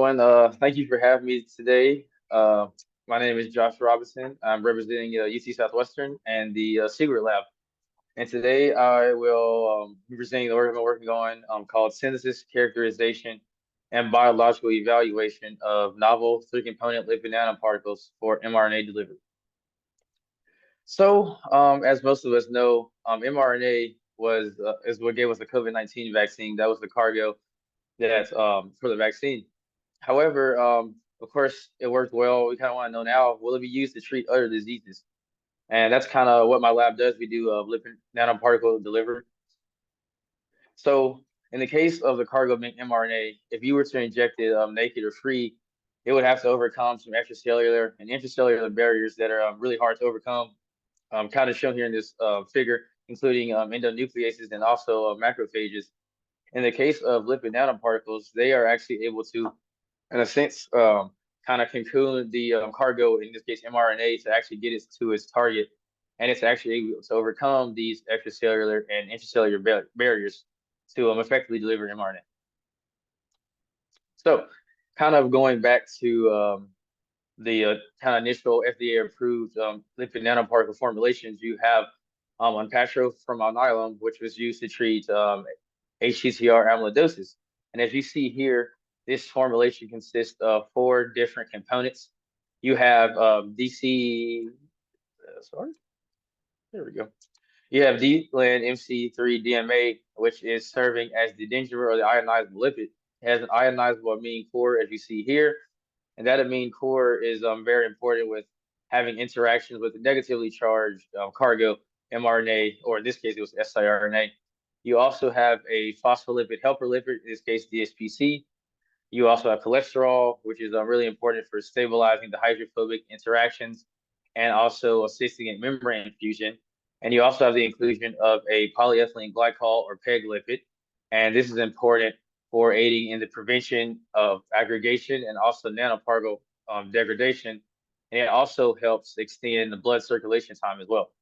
everyone. Thank you for having me today. My name is Josh Robinson. I'm representing UT Southwestern and the Secret Lab. And today I will be presenting the work I've been working on called Synthesis, Characterization, and Biological Evaluation of Novel Three-Component Lipid Nanoparticles for mRNA Delivery. So, as most of us know, mRNA is what gave us the COVID-19 vaccine. That was the cargo that's for the vaccine. However, of course, it worked well. We kind of want to know now, will it be used to treat other diseases? And that's kind of what my lab does. We do lipid nanoparticle delivery. So in the case of the cargo mRNA, if you were to inject it naked or free, it would have to overcome some extracellular and intracellular barriers that are really hard to overcome, kind of shown here in this figure, including endonucleases and also macrophages. In the case of lipid nanoparticles, they are actually able to, in a sense, kind of cocoon the cargo, in this case mRNA, to actually get it to its target, and it's actually able to overcome these extracellular and intracellular barriers to effectively deliver mRNA. So, kind of going back to the kind of initial FDA-approved lipid nanoparticle formulations, you have Onpattro from Alnylam, which was used to treat HTTR amyloidosis. And as you see here, this formulation consists of 4 different components. You have sorry, there we go. You have D-land MC3-DMA, which is serving as the dinger or the ionizable lipid. It has an ionizable amine core, as you see here. And that amine core is very important with having interactions with the negatively charged cargo mRNA, or in this case, it was siRNA. You also have a phospholipid helper lipid, in this case, DSPC. You also have cholesterol, which is really important for stabilizing the hydrophobic interactions and also assisting in membrane fusion. And you also have the inclusion of a polyethylene glycol or PEG lipid. And this is important for aiding in the prevention of aggregation and also nanoparticle degradation. And it also helps extend the blood circulation time as well.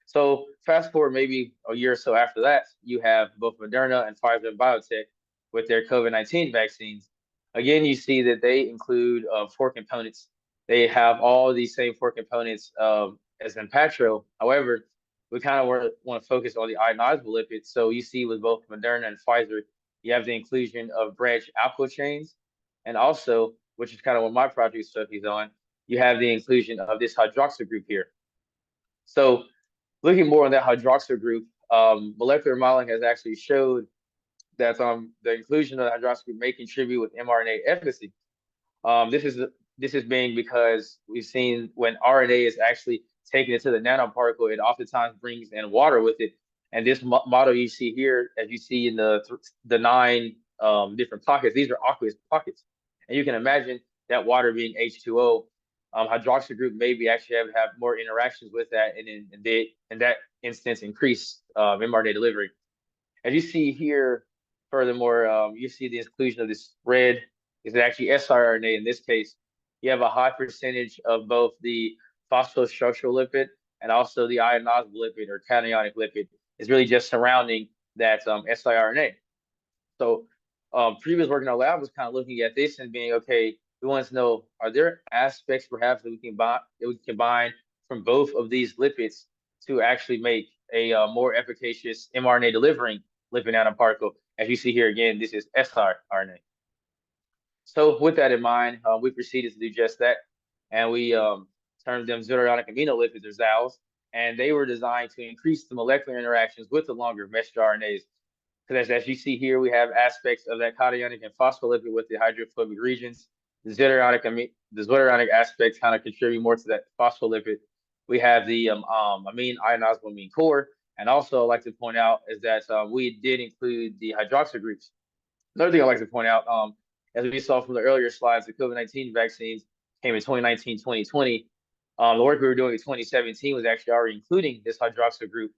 So fast forward maybe a year or so after that, you have both Moderna and Pfizer and BioNTech with their COVID-19 vaccines. Again, you see that they include 4 components. They have all these same 4 components as Onpattro. However, we kind of want to focus on the ionizable lipids. So you see with both Moderna and Pfizer, you have the inclusion of branched alkyl chains, and also, which is kind of what my project focuses on, you have the inclusion of this hydroxyl group here. So looking more on that hydroxyl group, molecular modeling has actually showed that the inclusion of the hydroxyl group may contribute with mRNA efficacy. This is being because we've seen when RNA is actually taken into the nanoparticle, it oftentimes brings in water with it. And this model you see here, as you see in the 9 different pockets, these are aqueous pockets. And you can imagine that water being H2O, hydroxyl group maybe actually have more interactions with that, and in that instance increase mRNA delivery. As you see here, furthermore, you see the inclusion of this red is actually siRNA. In this case, you have a high percentage of both the phosphostructural lipid and also the ionizable lipid or cationic lipid is really just surrounding that siRNA. So previous work in our lab was kind of looking at this and being, okay, we want to know, are there aspects perhaps that we can combine from both of these lipids to actually make a more efficacious mRNA delivering lipid nanoparticle? As you see here again, this is siRNA. So with that in mind, we proceeded to do just that, and we termed them zwitterionic aminolipids or ZALs, and they were designed to increase the molecular interactions with the longer messenger RNAs. Because as you see here, we have aspects of that cationic and phospholipid with the hydrophobic regions. The zwitterionic aspects kind of contribute more to that phospholipid. We have the ionizable amine core, and also I'd like to point out is that we did include the hydroxyl groups. Another thing I'd like to point out, as we saw from the earlier slides, the COVID-19 vaccines came in 2019, 2020. The work we were doing in 2017 was actually already including this hydroxyl group.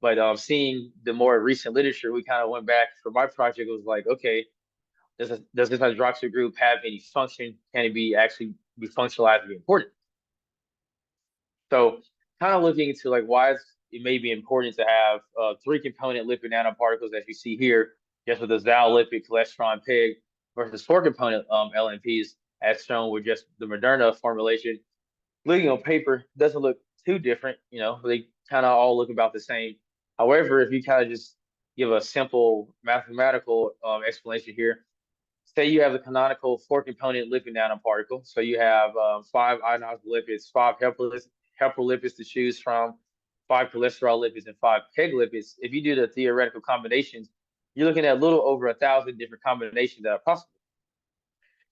But seeing the more recent literature, we kind of went back for my project. It was like, okay, does this hydroxyl group have any function? Can it actually be functionalized and be important? So kind of looking into like why it may be important to have 3 component lipid nanoparticles, as you see here, just with the ZAL lipid, cholesterol, and PEG. versus four component LNPs, as shown with just the Moderna formulation. Looking on paper doesn't look too different. They kind of all look about the same. However, if you kind of just give a simple mathematical explanation here, say you have the canonical four component lipid nanoparticle. So you have five ionized lipids, five lipids to choose from, five cholesterol lipids, and five PEG lipids. If you do the theoretical combinations, you're looking at a little over 1,000 different combinations that are possible.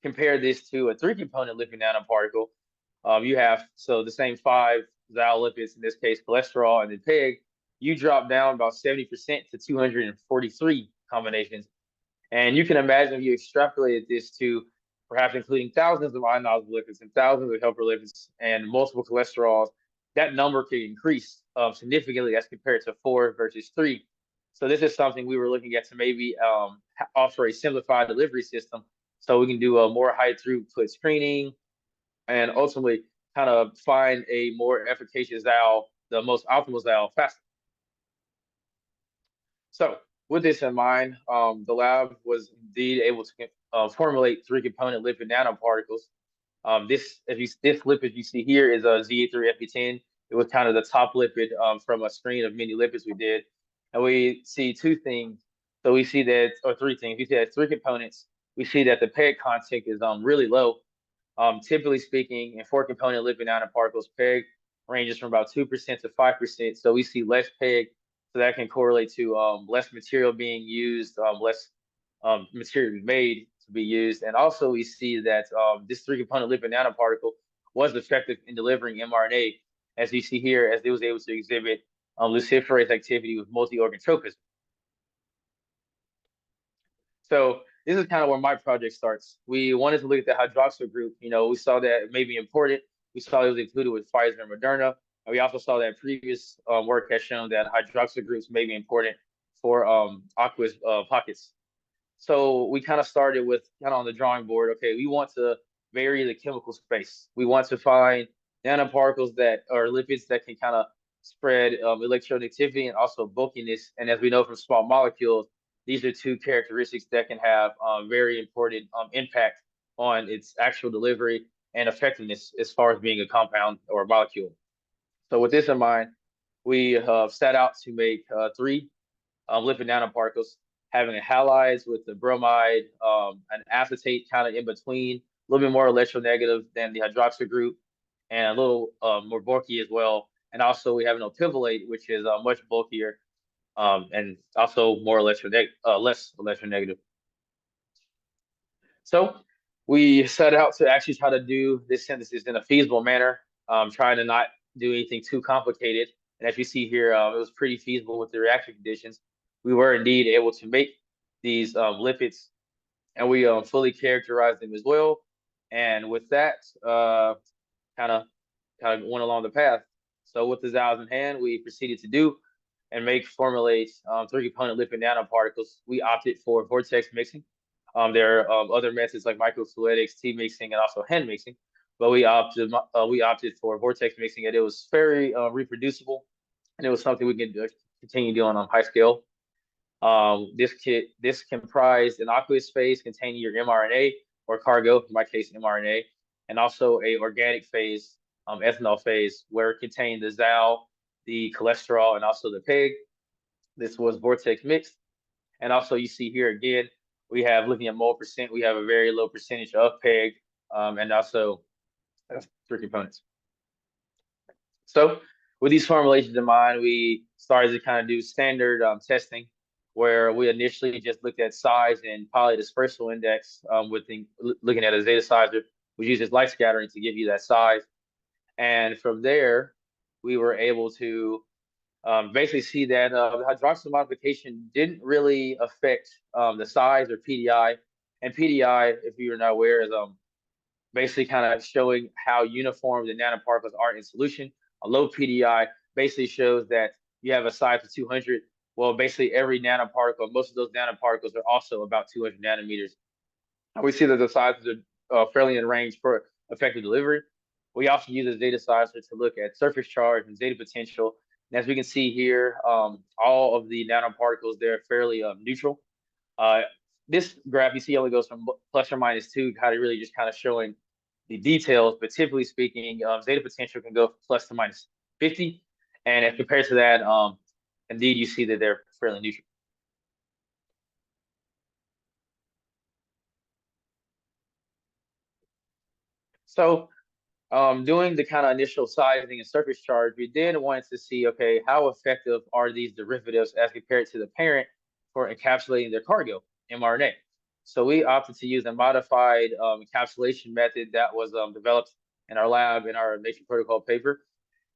Compare this to a three component lipid nanoparticle. You have so the same five xyl lipids, in this case cholesterol and then PEG. You drop down about 70% to 243 combinations. And you can imagine if you extrapolated this to perhaps including thousands of ionized lipids and thousands of helper lipids and multiple cholesterols, that number could increase significantly as compared to four versus three. So this is something we were looking at to maybe offer a simplified delivery system so we can do a more high throughput screening and ultimately kind of find a more efficacious XAL, the most optimal XAL faster. So with this in mind, the lab was indeed able to formulate three component lipid nanoparticles. This lipid you see here is a Z3FP10. It was kind of the top lipid from a screen of many lipids we did. And we see two things. So we see that, or three things. We see that three components. We see that the PEG content is really low. Typically speaking, in four component lipid nanoparticles, PEG ranges from about 2% to 5%. So we see less PEG, so that can correlate to less material being used, less material made to be used. And also we see that this three component lipid nanoparticle was effective in delivering mRNA, as you see here, as it was able to exhibit luciferase activity with multi-organ tropism. So this is kind of where my project starts. We wanted to look at the hydroxyl group. We saw that it may be important. We saw it was included with Pfizer and Moderna. And we also saw that previous work has shown that hydroxyl groups may be important for aqueous pockets. So we kind of started with kind of on the drawing board. Okay, we want to vary the chemical space. We want to find nanoparticles that are lipids that can kind of spread electronegativity and also bulkiness. And as we know from small molecules, these are two characteristics that can have very important impact on its actual delivery and effectiveness as far as being a compound or a molecule. So with this in mind, we set out to make three lipid nanoparticles, having a halides with the bromide, an acetate kind of in between, a little bit more electronegative than the hydroxyl group, and a little more bulky as well. And also we have an optivolate, which is much bulkier and also more less electronegative. So we set out to actually try to do this synthesis in a feasible manner, trying to not do anything too complicated. And as you see here, it was pretty feasible with the reaction conditions. We were indeed able to make these lipids, and we fully characterized them as well. And with that, kind of went along the path. So with the XALs in hand, we proceeded to do and formulate three component lipid nanoparticles. We opted for vortex mixing. There are other methods like microfluidics, tea mixing, and also hand mixing, but we opted for vortex mixing, and it was very reproducible, and it was something we can continue doing on high scale. This comprised an aqueous phase containing your mRNA or cargo, in my case mRNA, and also a organic phase, ethanol phase, where it contained the XAL, the cholesterol, and also the PEG. This was vortex mixed. And also you see here again, we have, looking at mole percent, we have a very low percentage of PEG, and also three components. So with these formulations in mind, we started to kind of do standard testing, where we initially just looked at size and polydispersal index looking at a Zetasizer, which uses light scattering to give you that size. And from there, we were able to basically see that the hydroxyl modification didn't really affect the size or PDI. And PDI, if you're not aware, is basically kind of showing how uniform the nanoparticles are in solution. A low PDI basically shows that you have a size of 200. Well, basically every nanoparticle, most of those nanoparticles are also about 200 nanometers. And we see that the sizes are fairly in range for effective delivery. We also use a Zetasizer to look at surface charge and zeta potential. And as we can see here, all of the nanoparticles, they're fairly neutral. this graph you see only goes from ±2, kind of really just kind of showing the details. But typically speaking, zeta potential can go from plus to minus 50, and as compared to that, indeed you see that they're fairly neutral. So doing the kind of initial sizing and surface charge, we then wanted to see, okay, how effective are these derivatives as compared to the parent for encapsulating their cargo, mRNA? So we opted to use a modified encapsulation method that was developed in our lab in our Nature Protocol paper.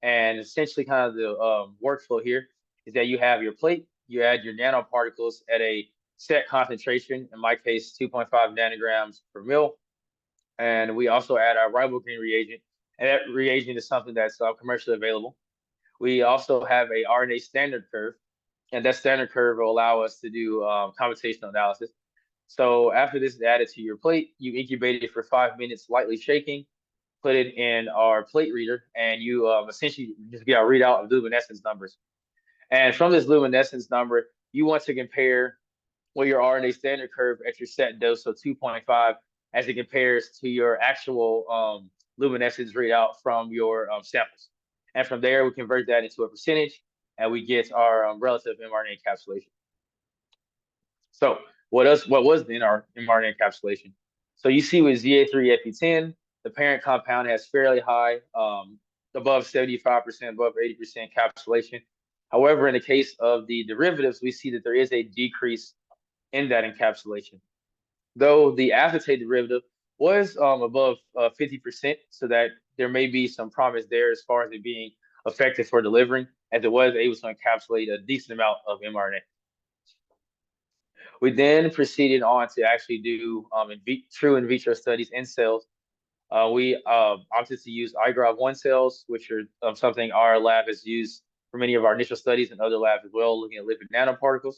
And essentially, kind of the workflow here is that you have your plate, you add your nanoparticles at a set concentration, in my case, 2.5 nanograms per mil, and we also add our RiboGreen reagent, and that reagent is something that's commercially available. We also have a RNA standard curve, and that standard curve will allow us to do computational analysis. So after this is added to your plate, you incubate it for 5 minutes, lightly shaking, put it in our plate reader, and you essentially just get our readout of luminescence numbers. And from this luminescence number, you want to compare well, your RNA standard curve at your set dose, so 2.5, as it compares to your actual luminescence readout from your samples. And from there, we convert that into a percentage, and we get our relative mRNA encapsulation. So what was in our mRNA encapsulation? So you see with ZA3-FE10, the parent compound has fairly high, above 75%, above 80% encapsulation. However, in the case of the derivatives, we see that there is a decrease in that encapsulation. Though the acetate derivative was above 50%, so that there may be some promise there as far as it being effective for delivering, as it was able to encapsulate a decent amount of mRNA. We then proceeded on to actually do true in vitro studies in cells. We opted to use iGROV1 cells, which are something our lab has used for many of our initial studies and other labs as well, looking at lipid nanoparticles.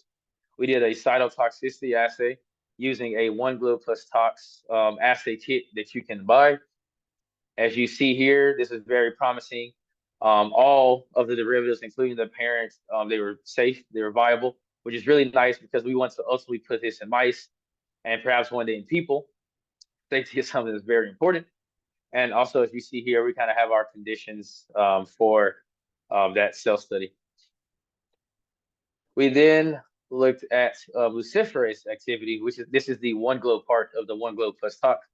We did a cytotoxicity assay using a 1GLO plus tox assay kit that you can buy. As you see here, this is very promising. All of the derivatives, including the parent, they were safe, they were viable, which is really nice because we want to ultimately put this in mice and perhaps one day in people. Safety is something that's very important. And also, as you see here, we kind of have our conditions for that cell study. We then looked at luciferase activity, which is this is the 1GLO part of the 1GLO plus tox.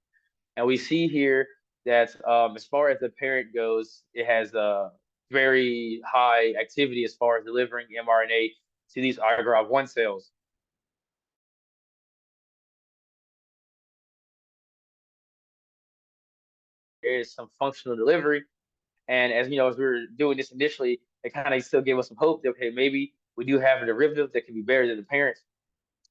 And we see here that as far as the parent goes, it has a very high activity as far as delivering mRNA to these iGROV1 cells. There is some functional delivery. And as you know, as we were doing this initially, it kind of still gave us some hope that, okay, maybe we do have a derivative that can be better than the parent.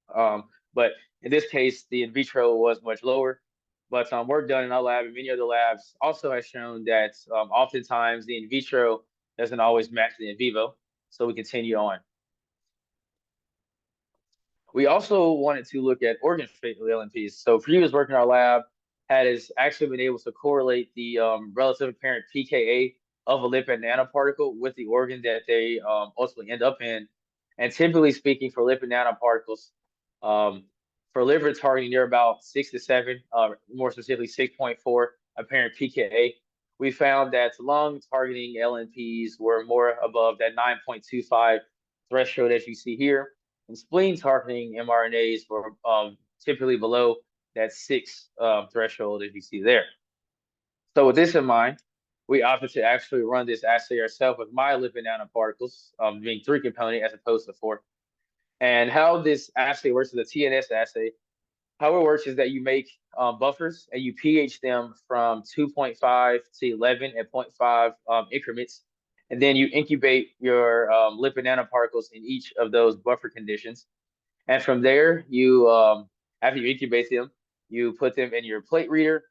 But in this case, the in vitro was much lower. But work done in our lab and many other labs also has shown that oftentimes the in vitro doesn't always match the in vivo. So we continue on. We also wanted to look at organ fate of the LNPs. So previous work in our lab has actually been able to correlate the relative apparent pKa of a lipid nanoparticle with the organ that they ultimately end up in. And typically speaking, for lipid nanoparticles, for liver targeting, they're about 6 to 7, more specifically 6.4 apparent pKa. We found that lung targeting LNPs were more above that 9.25 threshold, as you see here. And spleen targeting mRNAs were typically below that 6 threshold, as you see there. So with this in mind, we opted to actually run this assay ourselves with my lipid nanoparticles, being 3 component as opposed to 4. And how this assay works is a TNS assay. How it works is that you make buffers and you pH them from 2.5 to 11 at 0.5 increments. And then you incubate your lipid nanoparticles in each of those buffer conditions. And from there, you after you incubate them, you put them in your plate reader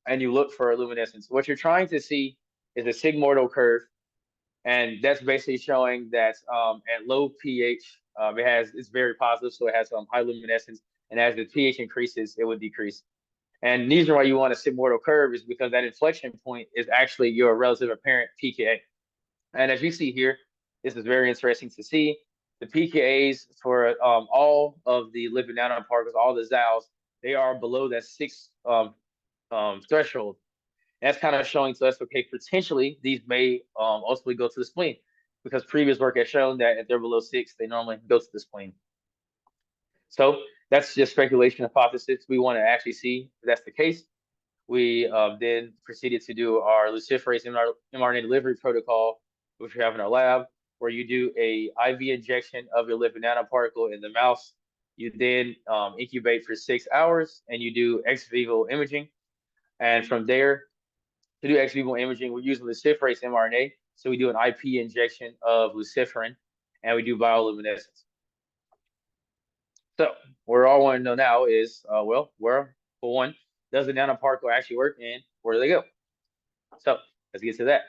and you look for luminescence. What you're trying to see is a sigmoidal curve. And that's basically showing that at low pH, it's very positive, so it has high luminescence. And as the pH increases, it would decrease. And the reason why you want a sigmoidal curve is because that inflection point is actually your relative apparent pKa. And as you see here, this is very interesting to see. The pKa's for all of the lipid nanoparticles, all the xyls, they are below that 6 threshold. And that's kind of showing to us, okay, potentially these may ultimately go to the spleen, because previous work has shown that if they're below 6, they normally go to the spleen. So that's just speculation, hypothesis. We want to actually see if that's the case. We then proceeded to do our luciferase mRNA delivery protocol, which we have in our lab, where you do a IV injection of your lipid nanoparticle in the mouse. You then incubate for 6 hours, and you do ex vivo imaging. And from there, to do ex vivo imaging, we're using luciferase mRNA. So we do an IP injection of luciferin, and we do bioluminescence. So what we all want to know now is, well, where, for one, does the nanoparticle actually work, and where do they go? So let's get to that.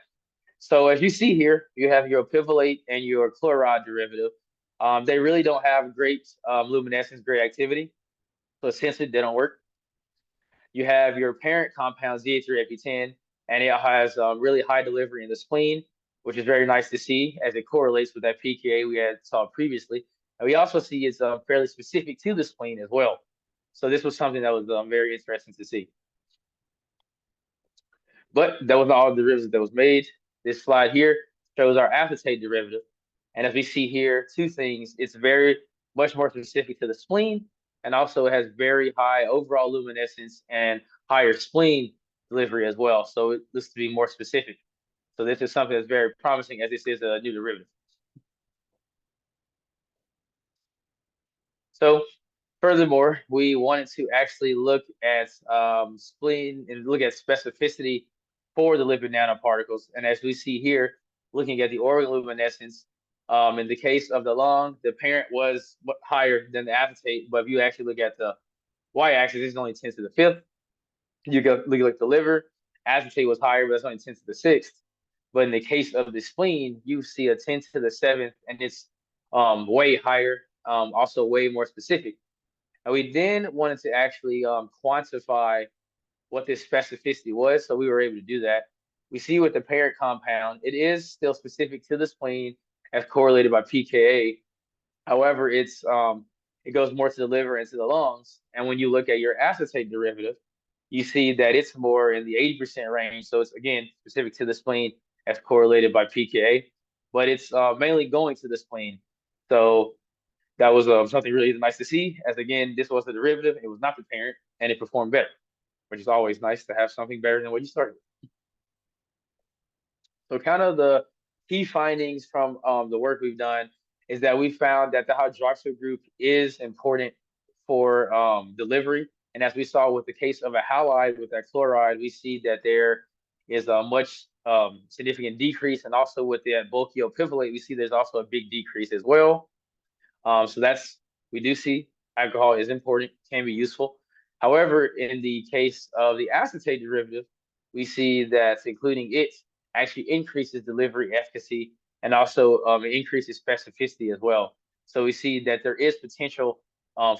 So as you see here, you have your pivalate and your chloride derivative. They really don't have great luminescence, great activity. So essentially, they don't work. You have your parent compound, ZA3-AP10, and it has really high delivery in the spleen, which is very nice to see as it correlates with that pKa we had saw previously. And we also see it's fairly specific to the spleen as well. So this was something that was very interesting to see. But that was all the derivatives that was made. This slide here shows our acetate derivative. And as we see here, two things. It's very much more specific to the spleen, and also it has very high overall luminescence and higher spleen delivery as well. So it looks to be more specific. So this is something that's very promising, as this is a new derivative. So furthermore, we wanted to actually look at spleen and look at specificity for the lipid nanoparticles. And as we see here, looking at the organ luminescence, in the case of the lung, the parent was higher than the acetate, but if you actually look at the y-axis, it's only 10 to the 5th. You go look at the liver, acetate was higher, but that's only 10 to the 6th. But in the case of the spleen, you see a 10 to the 7th, and it's way higher, also way more specific. And we then wanted to actually quantify what this specificity was, so we were able to do that. We see with the parent compound, it is still specific to the spleen as correlated by pKa. However, it goes more to the liver and to the lungs. And when you look at your acetate derivative, you see that it's more in the 80% range. So it's, again, specific to the spleen as correlated by pKa, but it's mainly going to the spleen. So that was something really nice to see, as again, this was the derivative, it was not the parent, and it performed better, which is always nice to have something better than what you started with. So kind of the key findings from the work we've done is that we found that the hydroxyl group is important for delivery. And as we saw with the case of a halide with that chloride, we see that there is a much significant decrease. And also with the bulkio pivalate, we see there's also a big decrease as well. So we do see alcohol is important, can be useful. However, in the case of the acetate derivative, we see that including it actually increases delivery efficacy, and also it increases specificity as well. So we see that there is potential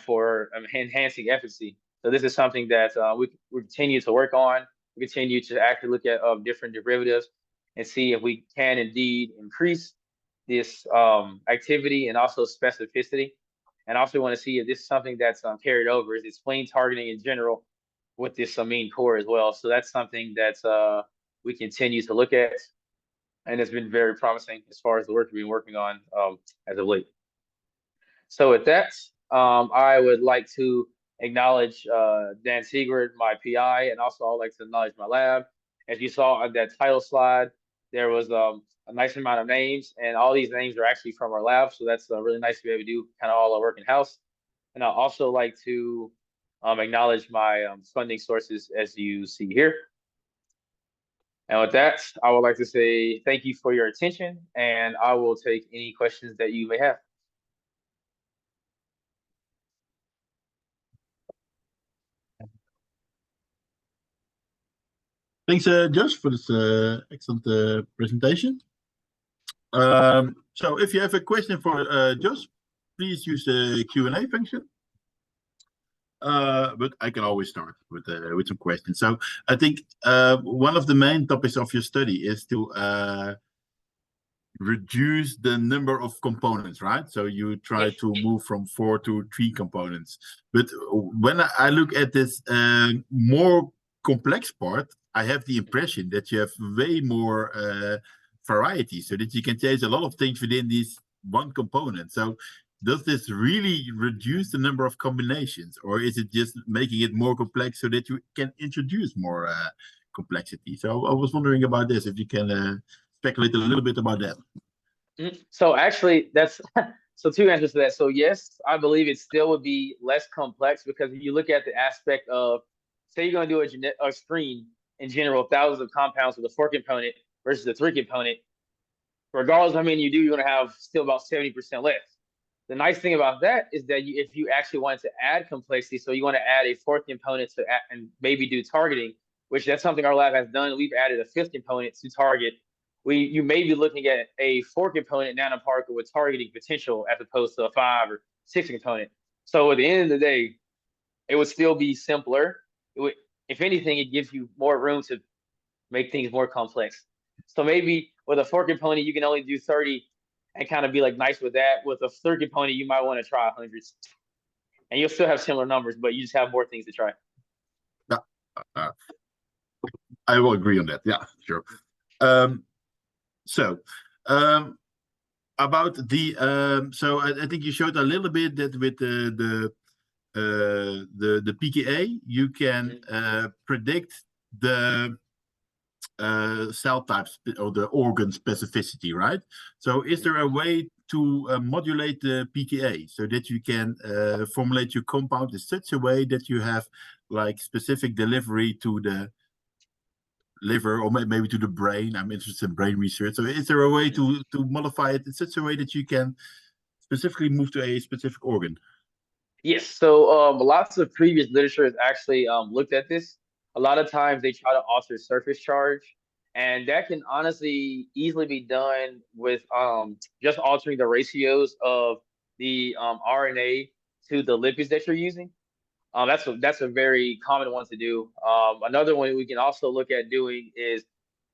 for enhancing efficacy. So this is something that we continue to work on. We continue to actually look at different derivatives and see if we can indeed increase this activity and also specificity. And also want to see if this is something that's carried over. Is it spleen targeting in general with this amine core as well? So that's something that we continue to look at, and it's been very promising as far as the work we've been working on as of late. So with that, I would like to acknowledge Dan Siegert, my PI, and also I'd like to acknowledge my lab. As you saw on that title slide, there was a nice amount of names, and all these names are actually from our lab. So that's really nice to be able to do kind of all our work in-house. And I'd also like to acknowledge my funding sources as you see here. And with that, I would like to say thank you for your attention, and I will take any questions that you may have. Thanks, Josh, for this excellent presentation. So if you have a question for Josh, please use the Q&A function. But I can always start with some questions. So I think one of the main topics of your study is to reduce the number of components, right? So you try Yes. to move from 4 to 3 components. But when I look at this more complex part, I have the impression that you have way more variety, so that you can change a lot of things within this one component. So does this really reduce the number of combinations, or is it just making it more complex so that you can introduce more complexity? So I was wondering about this, if you can speculate a little bit about that. So actually, that's so two answers to that. So yes, I believe it still would be less complex because if you look at the aspect of, say, you're going to do a screen in general, thousands of compounds with a four component versus a three component. Regardless of how many you do, you're going to have still about 70% less. The nice thing about that is that if you actually wanted to add complexity, so you want to add a fourth component to add, and maybe do targeting, which that's something our lab has done. We've added a fifth component to target. You may be looking at a four component nanoparticle with targeting potential as opposed to a 5 or 6 component. So at the end of the day, it would still be simpler. If anything, it gives you more room to make things more complex. So maybe with a four component, you can only do 30 and kind of be like nice with that. With a third component, you might want to try hundreds, and you'll still have similar numbers, but you just have more things to try. Yeah, uh, I will agree on that. Yeah, sure. Um, so um, about the so I think you showed a little bit that with the PKA you can Mm-hmm. predict the cell types or the organ specificity, right? So is there a way to modulate the pKa so that you can formulate your compound in such a way that you have like specific delivery to the liver or maybe to the brain? I'm interested in brain research. So is there a way to modify it in such a way that you can specifically move to a specific organ? Yes. So lots of previous literature has actually looked at this. A lot of times they try to alter surface charge, and that can honestly easily be done with just altering the ratios of the RNA to the lipids that you're using. That's a very common one to do. Another one we can also look at doing is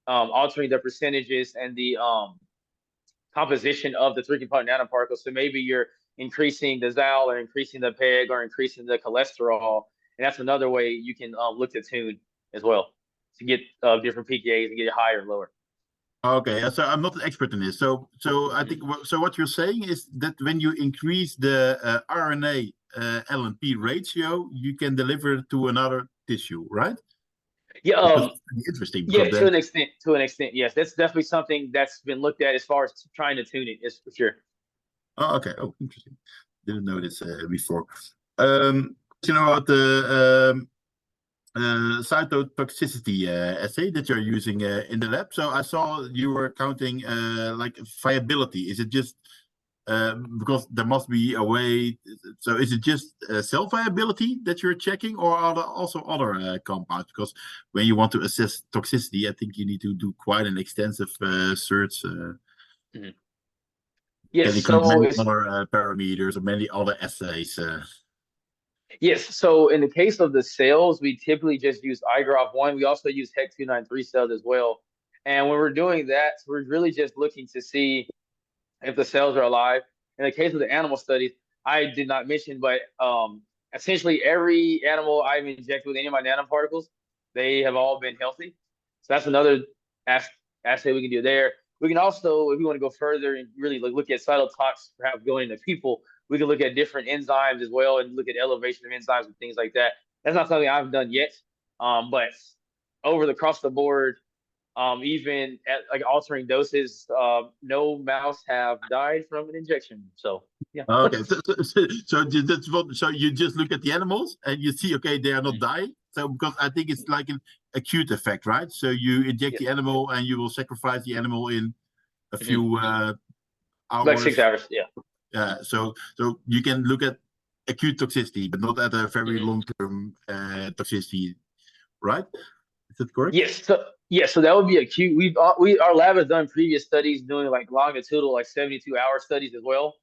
altering the percentages and the composition of the three component nanoparticles. So maybe you're increasing the ZAL or increasing the PEG or increasing the cholesterol, and that's another way you can look to tune as well to get different PKAs and get it higher and lower. Okay, so I'm not an expert in this. So I think so. What you're saying is that when you increase the RNA LNP ratio, you can deliver it to another tissue, right? Yeah, Because it's pretty interesting. yeah, Because to then, an extent, yes, that's definitely something that's been looked at as far as trying to tune it. Is for sure. oh, okay, oh, interesting. Didn't know this before. You know about the cytotoxicity assay that you're using in the lab. So I saw you were counting like viability. Is it just because there must be a way? So is it just cell viability that you're checking, or are there also other compounds? Because when you want to assess toxicity, I think you need to do quite an extensive search. Mhm. Can Yes, include so many it's other parameters or many other assays. yes. So in the case of the cells, we typically just use IGROV-1. We also use HEC-293 cells as well. And when we're doing that, we're really just looking to see if the cells are alive. In the case of the animal studies, I did not mention, but essentially every animal I've injected with any of my nanoparticles, they have all been healthy. So that's another as- assay we can do there. We can also, if we want to go further and really look at cytotox, perhaps going into people, we can look at different enzymes as well and look at elevation of enzymes and things like that. That's not something I've done yet, but over the across the board, even at like altering doses, no mouse have died from an injection. So yeah. Okay, that's what. So you just look at the animals and you see, okay, they are not dying. So because I think it's like an acute effect, right? So you inject Yes. the animal and you will sacrifice the animal in a Mhm. few Like 6 hours. hours. Yeah. So you can look at acute toxicity, but not at a very Mhm. long-term toxicity, right? Is that correct? Yes. So that would be acute. Our lab has done previous studies doing like longitudinal, like 72-hour studies as well.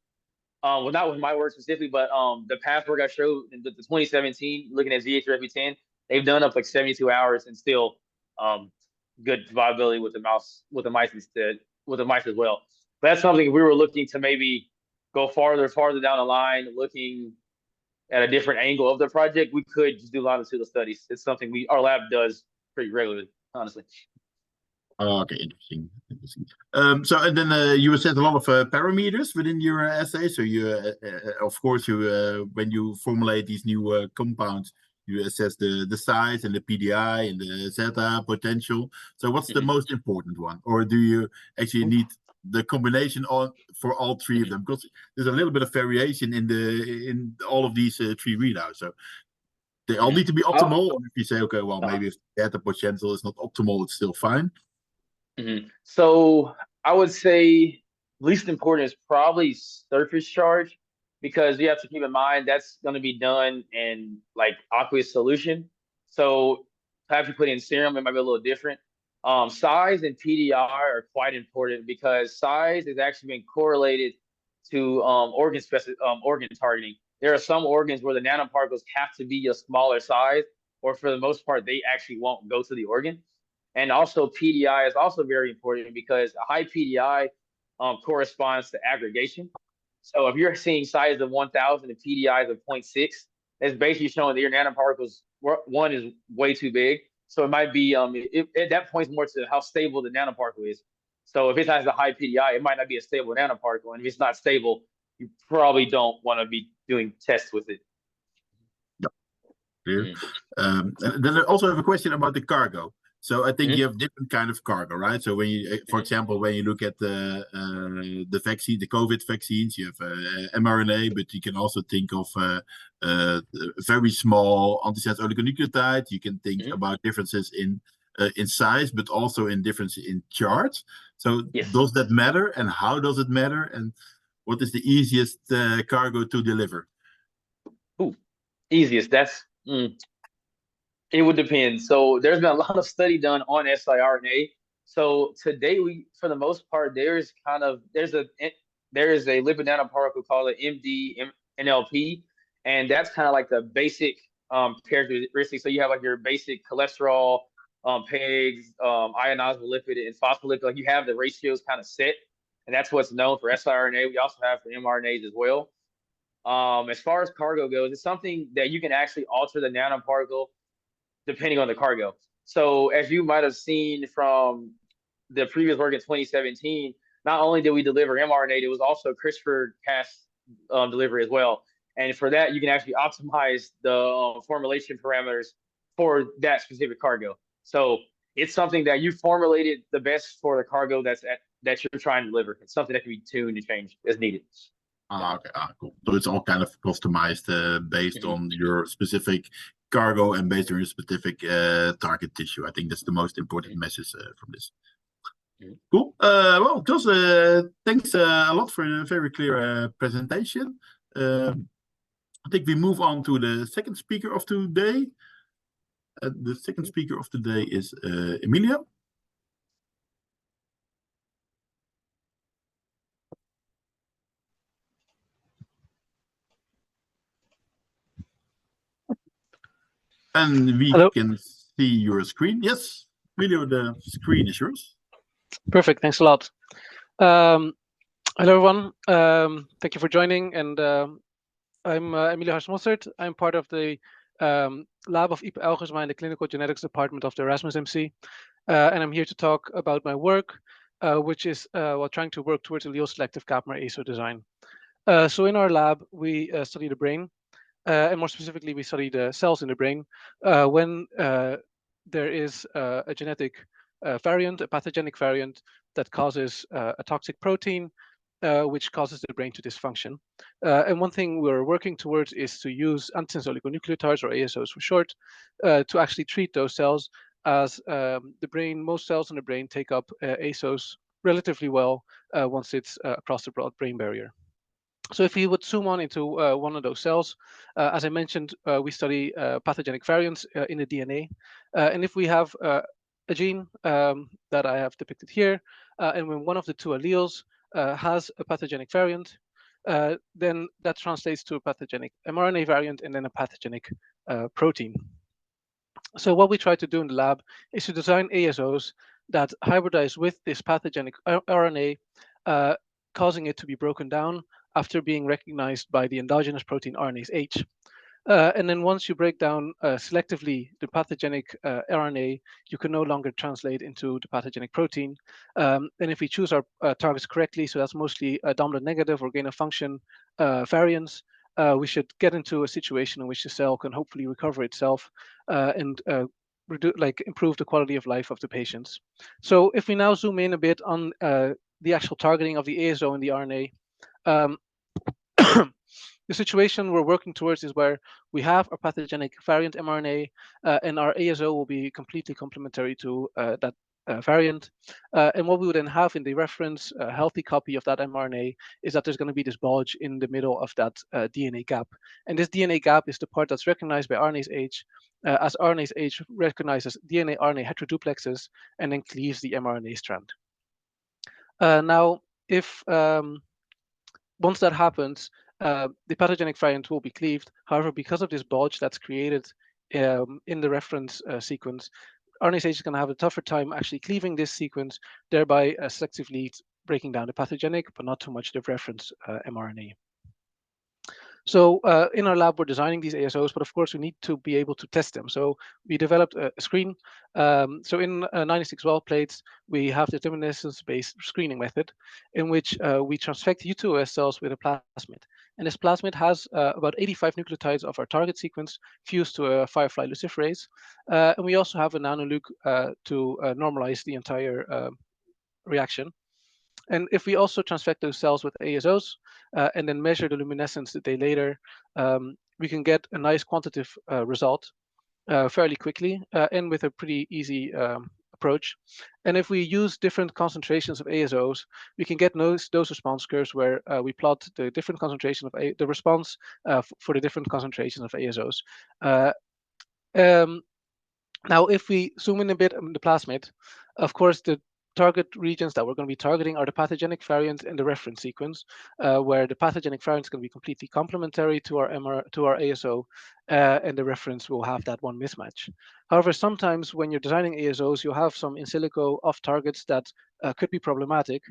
Well, not with my work specifically, but the past work I showed in the 2017, looking at ZHRFB10, they've done up like 72 hours and still um good viability with the mouse with the mice instead with the mice as well. That's something if we were looking to maybe go farther down the line, looking at a different angle of the project, we could just do longitudinal studies. It's something our lab does pretty regularly, honestly. Oh, okay, interesting. Interesting. So and then you said a lot of parameters within your assay. So you, of course, you when you formulate these new compounds, you assess the size and the PDI and the zeta potential. So what's the most important one, or do you actually need the combination on for all three of them? Because there's a little bit of variation in all of these three readouts. So they all need to be Oh, optimal. Or if you say, okay, well, maybe if zeta potential is not optimal, it's still fine. So I would say least important is probably surface charge because you have to keep in mind that's going to be done in like aqueous solution. So if you put in serum, it might be a little different. Size and PDR are quite important because size is actually been correlated to organ targeting. There are some organs where the nanoparticles have to be a smaller size, or for the most part, they actually won't go to the organ. And also PDI is also very important because a high PDI corresponds to aggregation. So if you're seeing size of 1,000 and PDI of 0.6, that's basically showing that your nanoparticles, one is way too big. So it might be, that points more to how stable the nanoparticle is. So if it has a high PDI, it might not be a stable nanoparticle. And if it's not stable, you probably don't want to be doing tests with it. Clear. And then I also have a question about the cargo. So I think you Mm-hmm. have different kind of cargo, right? So when you, for example, when you look at the vaccine, the COVID vaccines, you have mRNA, but you can also think of very small antisense oligonucleotide. You can think Mm-hmm. about differences in size, but also in difference in charge. So Yes. does that matter, and how does it matter, and what is the easiest cargo to deliver? Ooh, easiest. It would depend. So there's been a lot of study done on siRNA. So today for the most part, there is a lipid nanoparticle called an MD-NLP, and that's kind of like the basic characteristic. So you have like your basic cholesterol, PEGs, ionizable lipid, and phospholipid. Like you have the ratios kind of set, and that's what's known for siRNA. We also have for mRNAs as well. As far as cargo goes, it's something that you can actually alter the nanoparticle depending on the cargo. So as you might have seen from the previous work in 2017, not only did we deliver mRNA, it was also CRISPR-Cas delivery as well. And for that, you can actually optimize the formulation parameters for that specific cargo. So it's something that you formulated the best for the cargo that you're trying to deliver. It's something that can be tuned and changed as needed. Okay. Cool. So it's all kind of customized based Mm-hmm. on your specific cargo and based on your specific target tissue. I think that's the most important message from this. Mm-hmm. Cool. Well, Jos, thanks a lot for a very clear presentation. I think we move on to the second speaker of today. The second speaker of today is Emilia. And we Hello. can see your screen. Yes, Emilio, the screen is yours. Perfect. Thanks a lot. Hello, everyone. Thank you for joining. And I'm Emilio Harsmossert. I'm part of the lab of Ipe Elgersma in the Clinical Genetics Department of the Erasmus MC. And I'm here to talk about my work, which is while trying to work towards allele selective capmer ASO design. So in our lab, we study the brain. And more specifically, we study the cells in the brain when there is a genetic variant, a pathogenic variant that causes a toxic protein, which causes the brain to dysfunction. And one thing we're working towards is to use antisense oligonucleotides, or ASOs for short, to actually treat those cells, as most cells in the brain take up ASOs relatively well once it's across the blood-brain barrier. So if you would zoom on into one of those cells, as I mentioned, we study pathogenic variants in the DNA. And if we have a gene that I have depicted here, and when one of the two alleles has a pathogenic variant, then that translates to a pathogenic mRNA variant and then a pathogenic protein. So what we try to do in the lab is to design ASOs that hybridize with this pathogenic RNA causing it to be broken down after being recognized by the endogenous protein RNase H. And then once you break down selectively the pathogenic RNA, you can no longer translate into the pathogenic protein. And if we choose our targets correctly, so that's mostly dominant negative or gain of function variants, we should get into a situation in which the cell can hopefully recover itself and improve the quality of life of the patients. So if we now zoom in a bit on the actual targeting of the ASO and the RNA, um, the situation we're working towards is where we have our pathogenic variant mRNA, and our ASO will be completely complementary to that variant. And what we would then have in the reference healthy copy of that mRNA is that there's going to be this bulge in the middle of that DNA gap. And this DNA gap is the part that's recognized by RNase H, as RNase H recognizes DNA RNA heteroduplexes and then cleaves the mRNA strand. Now, if once that happens, the pathogenic variant will be cleaved. However, because of this bulge that's created in the reference sequence, RNase H is going to have a tougher time actually cleaving this sequence, thereby selectively breaking down the pathogenic, but not too much the reference mRNA. So in our lab, we're designing these ASOs, but of course we need to be able to test them. So we developed a screen. So in 96 well plates, we have the determinism-based screening method in which we transfect U2OS cells with a plasmid. And this plasmid has about 85 nucleotides of our target sequence fused to a firefly luciferase. And we also have a nanoluke to normalize the entire reaction. And if we also transfect those cells with ASOs and then measure the luminescence a day later, we can get a nice quantitative result fairly quickly and with a pretty easy approach. And if we use different concentrations of ASOs, we can get those response curves where we plot the different concentration of the response for the different concentrations of ASOs. Now, if we zoom in a bit on the plasmid, of course, the target regions that we're going to be targeting are the pathogenic variant in the reference sequence, where the pathogenic variant is going to be completely complementary to our ASO, and the reference will have that one mismatch. However, sometimes when you're designing ASOs, you have some in silico off targets that could be problematic.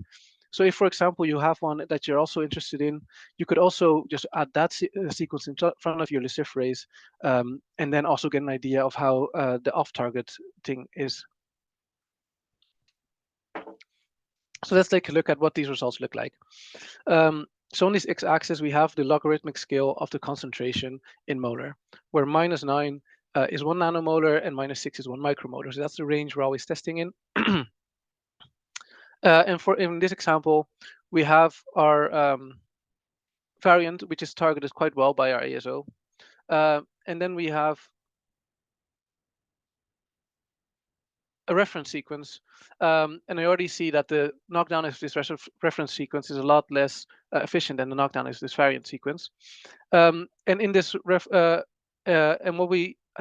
So if, for example, you have one that you're also interested in, you could also just add that sequence in front of your luciferase, and then also get an idea of how the off-target thing is. So let's take a look at what these results look like. So on this x-axis, we have the logarithmic scale of the concentration in molar, where -9 is 1 nanomolar and -6 is 1 micromolar. So that's the range we're always testing in. And in this example, we have our variant, which is targeted quite well by our ASO. And then we have a reference sequence. And I already see that the knockdown of this reference sequence is a lot less efficient than the knockdown of this variant sequence. And in this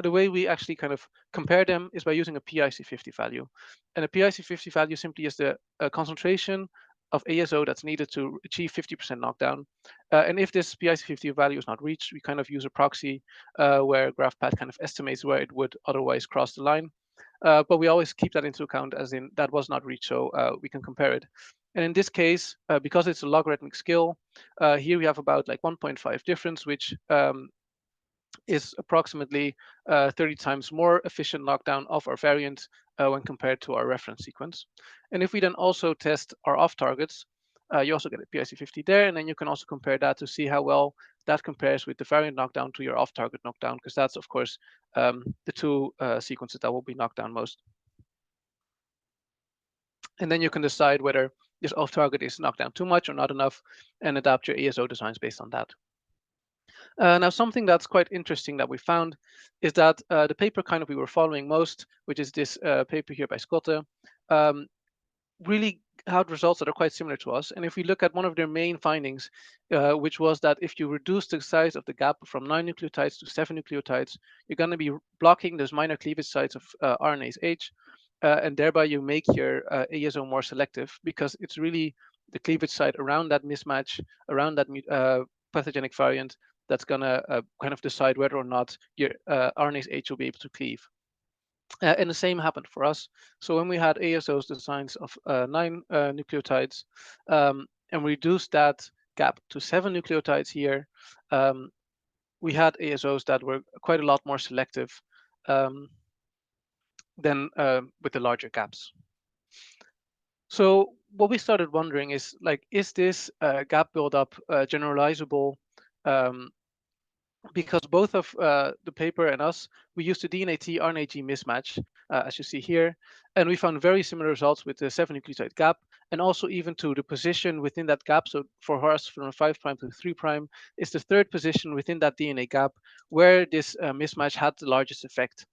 the way we actually kind of compare them is by using a PIC50 value. And a PIC50 value simply is the concentration of ASO that's needed to achieve 50% knockdown. And if this PIC50 value is not reached, we kind of use a proxy where GraphPad kind of estimates where it would otherwise cross the line. But we always keep that into account as in that was not reached, so we can compare it. And in this case, because it's a logarithmic scale, here we have about like 1.5 difference, which is approximately 30 times more efficient knockdown of our variant when compared to our reference sequence. And if we then also test our off targets, you also get a PIC50 there, and then you can also compare that to see how well that compares with the variant knockdown to your off-target knockdown, because that's, of course, the two sequences that will be knocked down most. And then you can decide whether this off-target is knocked down too much or not enough, and adapt your ASO designs based on that. Now, something that's quite interesting that we found is that the paper kind of we were following most, which is this paper here by Scotte, really had results that are quite similar to us. And if we look at one of their main findings, which was that if you reduce the size of the gap from 9 nucleotides to 7 nucleotides, you're going to be blocking those minor cleavage sites of RNase H, and thereby you make your ASO more selective, because it's really the cleavage site around that mismatch, around that pathogenic variant, that's going to kind of decide whether or not your RNase H will be able to cleave. And the same happened for us. So when we had ASOs designs of 9 nucleotides, and reduced that gap to 7 nucleotides here, we had ASOs that were quite a lot more selective than with the larger gaps. So what we started wondering is, like, is this gap buildup generalizable? Because both of the paper and us, we used the DNA-T RNA-G mismatch, as you see here, and we found very similar results with the 7 nucleotide gap, and also even to the position within that gap. So for us, from 5' to 3' is the third position within that DNA gap where this mismatch had the largest effect.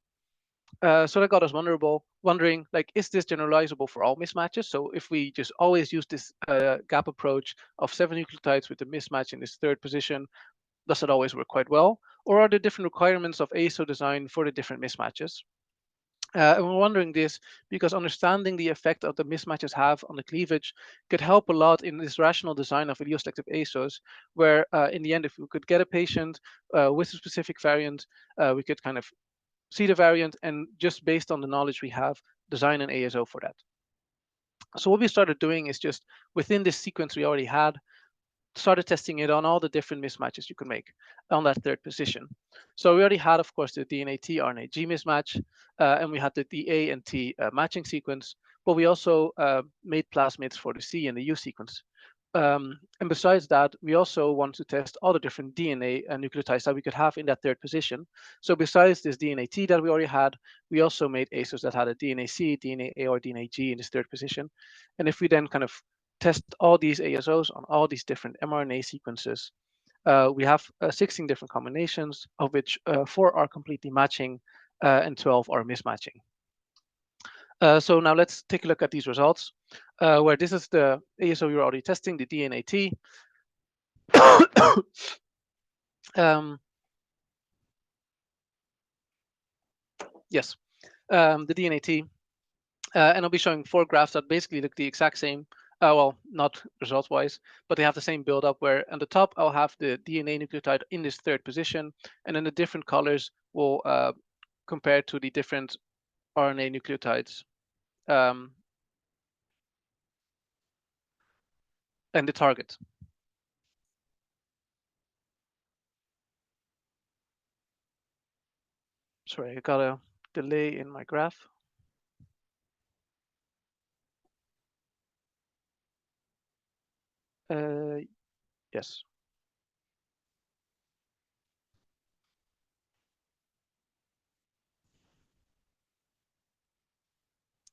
So that got us wondering, like, is this generalizable for all mismatches? So if we just always use this gap approach of 7 nucleotides with the mismatch in this third position, does it always work quite well? Or are there different requirements of ASO design for the different mismatches? And we're wondering this because understanding the effect of the mismatches have on the cleavage could help a lot in this rational design of allele-selective ASOs, where in the end, if we could get a patient with a specific variant, we could kind of see the variant and just based on the knowledge we have, design an ASO for that. So what we started doing is just within this sequence we already had, started testing it on all the different mismatches you could make on that third position. So we already had, of course, the DNA-T RNA-G mismatch, and we had the A and T matching sequence, but we also made plasmids for the C and the U sequence. And besides that, we also want to test all the different DNA nucleotides that we could have in that third position. So besides this DNA-T that we already had, we also made ASOs that had a DNA-C, DNA-A, or DNA-G in this third position. And if we then kind of test all these ASOs on all these different mRNA sequences, we have 16 different combinations, of which 4 are completely matching and 12 are mismatching. So now let's take a look at these results, where this is the ASO you're already testing, the DNA-T. Yes, the DNA-T. And I'll be showing 4 graphs that basically look the exact same. Well, not results-wise, but they have the same build-up, where on the top I'll have the DNA nucleotide in this third position, and then the different colors will compare to the different RNA nucleotides. And the target. Sorry, I got a delay in my graph. Yes.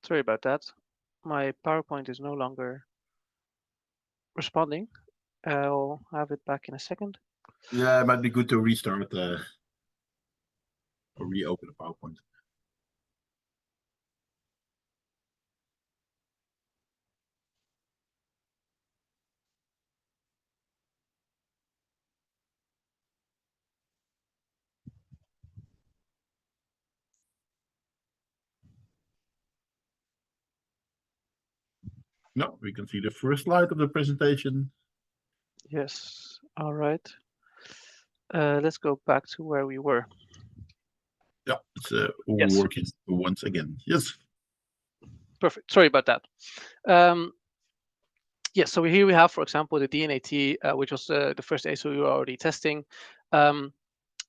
Sorry about that. My PowerPoint is no longer responding. I'll have it back in a second. Yeah, it might be good to restart or reopen the PowerPoint. No, we can see the first slide of the presentation. Yes. All right. Let's go back to where we were. Yeah, it's Yes. working once again. Yes. Perfect. Sorry about that. Yes, so here we have, for example, the DNA-T, which was the first ASO we were already testing. And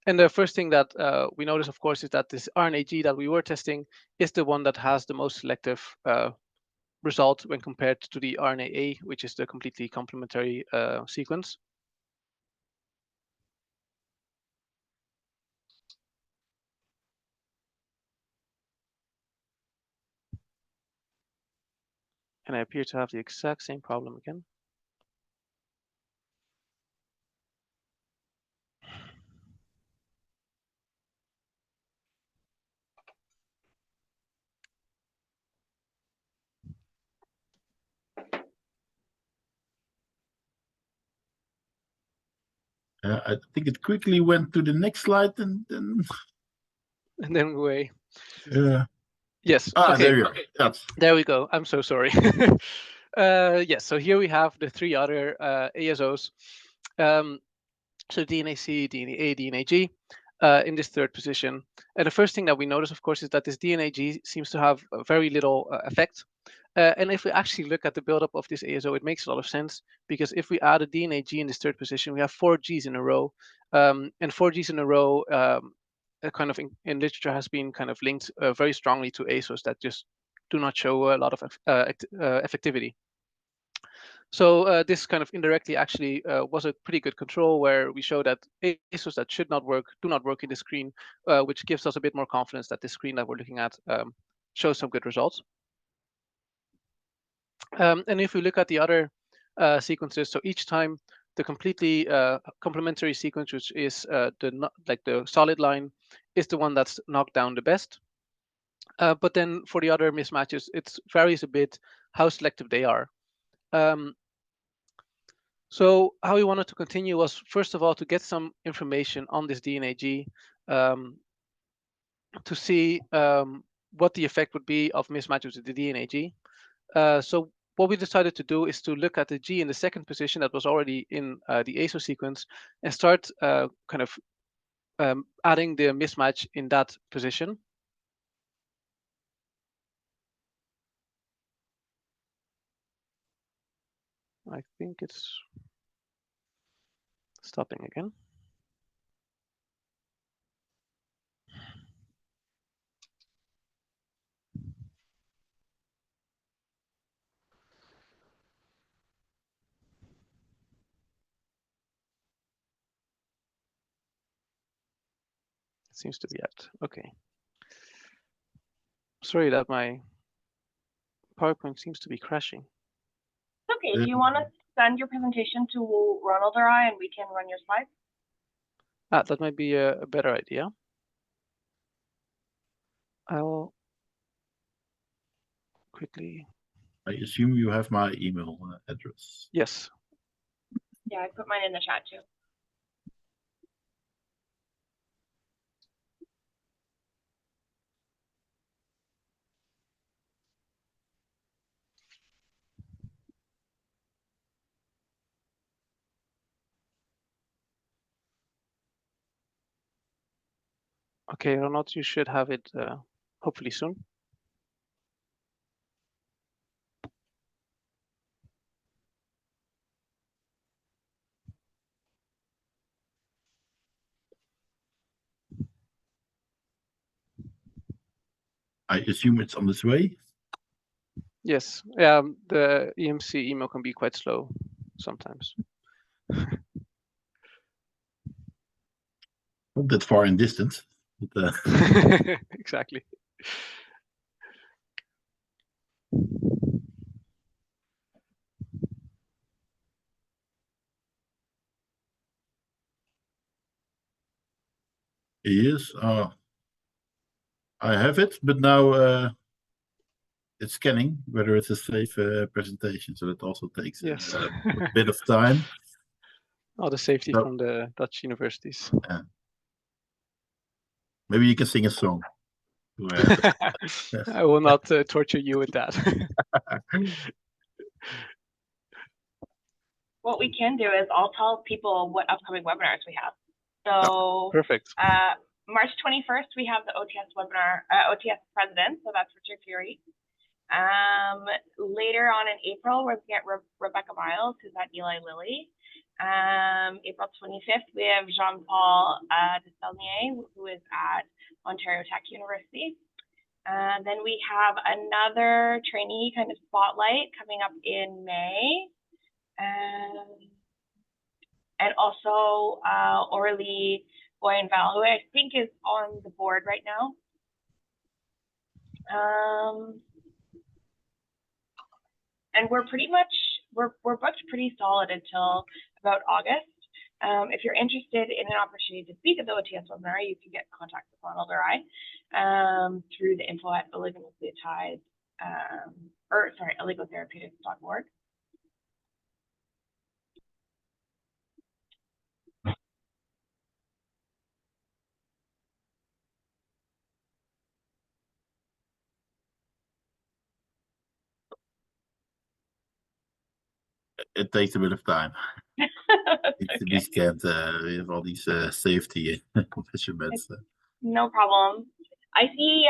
the first thing that we notice, of course, is that this RNA-G that we were testing is the one that has the most selective result when compared to the RNA-A, which is the completely complementary sequence. And I appear to have the exact same problem again. I think it quickly went to the next slide and then. And then we. Yeah. Yes. Ah, okay. there you go. Yes. There we go. I'm so sorry. Yes. So here we have the 3 other ASOs. So DNA-C, DNA-A, DNA-G. in this third position. And the first thing that we notice, of course, is that this DNAG seems to have very little effect. And if we actually look at the buildup of this ASO, it makes a lot of sense, because if we add a DNAG in this third position, we have 4 Gs in a row, and 4 Gs in a row kind of in literature has been kind of linked very strongly to ASOs that just do not show a lot of effectivity. So this kind of indirectly actually was a pretty good control, where we show that ASOs that should not work do not work in the screen, which gives us a bit more confidence that the screen that we're looking at shows some good results. And if we look at the other sequences, so each time the completely complementary sequence, which is the solid line, is the one that's knocked down the best. But then for the other mismatches, it varies a bit how selective they are. So how we wanted to continue was, first of all, to get some information on this DNAG, to see what the effect would be of mismatches with the DNAG. So what we decided to do is to look at the G in the second position that was already in the ASO sequence, and start kind of adding the mismatch in that position. I think it's stopping again. It seems to be at, okay. Sorry that my PowerPoint seems to be crashing. Okay, do you want to send your presentation to Ronald or I, and we can run your slides? That might be a better idea. I'll quickly. I assume you have my email address. Yes. Yeah, I put mine in the chat too. Okay, Ronald, you should have it hopefully soon. I assume it's on its way. Yes, the EMC email can be quite slow sometimes. Not that far in distance. But, exactly. yes, I have it, but now it's scanning whether it's a safe presentation. So that also takes Yes. a bit of time. All the safety So, from the Dutch universities. Yeah. Maybe you can sing a song. I will not torture you with that. What we can do is I'll tell people what upcoming webinars we have. So Perfect. March 21st, we have the OTS webinar, OTS president, so that's Richard Fury. Later on in April, we're going to get Rebecca Miles, who's at Eli Lilly. April 25th, we have Jean-Paul Desaulniers, who is at Ontario Tech University. Then we have another trainee kind of spotlight coming up in May. And also Aurélie Boyenval, who I think is on the board right now. And we're pretty much, we're booked pretty solid until about August. If you're interested in an opportunity to speak at the OTS webinar, you can get in contact with Ronald or I through the info@oligonucleotides, oligotherapeutics.org. it takes a bit of time. It's to be Okay. scanned with all these safety measurements. No problem. I see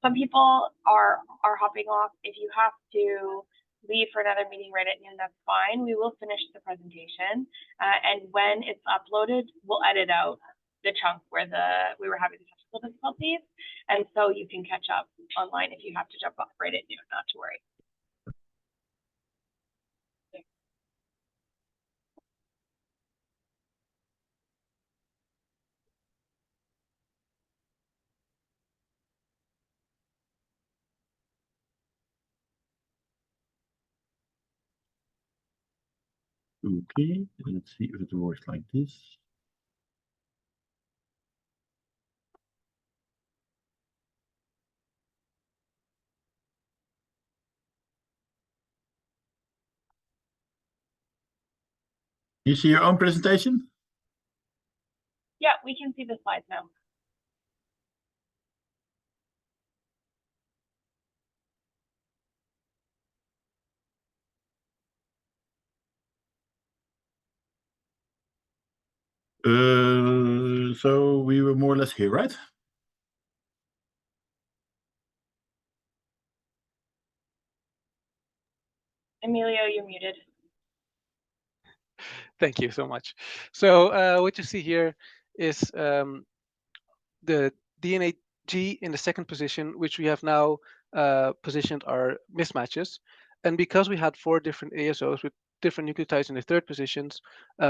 some people are hopping off. If you have to leave for another meeting right at noon, that's fine. We will finish the presentation, and when it's uploaded, we'll edit out the chunk where we were having technical difficulties, and so you can catch up online if you have to jump off right at noon. Not to worry. Okay, let's see if it works like this. You see your own presentation? Yeah, we can see the slides now. So we were more or less here, right? Emilio, you're muted. Thank you so much. So what you see here is the DNA G in the second position, which we have now positioned our mismatches. And because we had 4 different ASOs with different nucleotides in the third positions,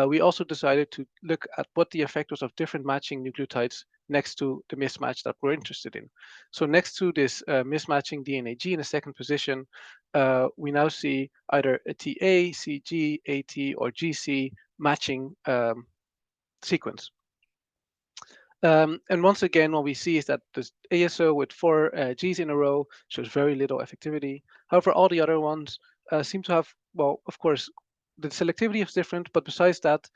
we also decided to look at what the effect was of different matching nucleotides next to the mismatch that we're interested in. So next to this mismatching DNA G in the second position, we now see either a TA, CG, AT, or GC matching sequence. And once again, what we see is that this ASO with 4 Gs in a row shows very little effectivity. However, all the other ones seem to have, well, of course, the selectivity is different, but besides that,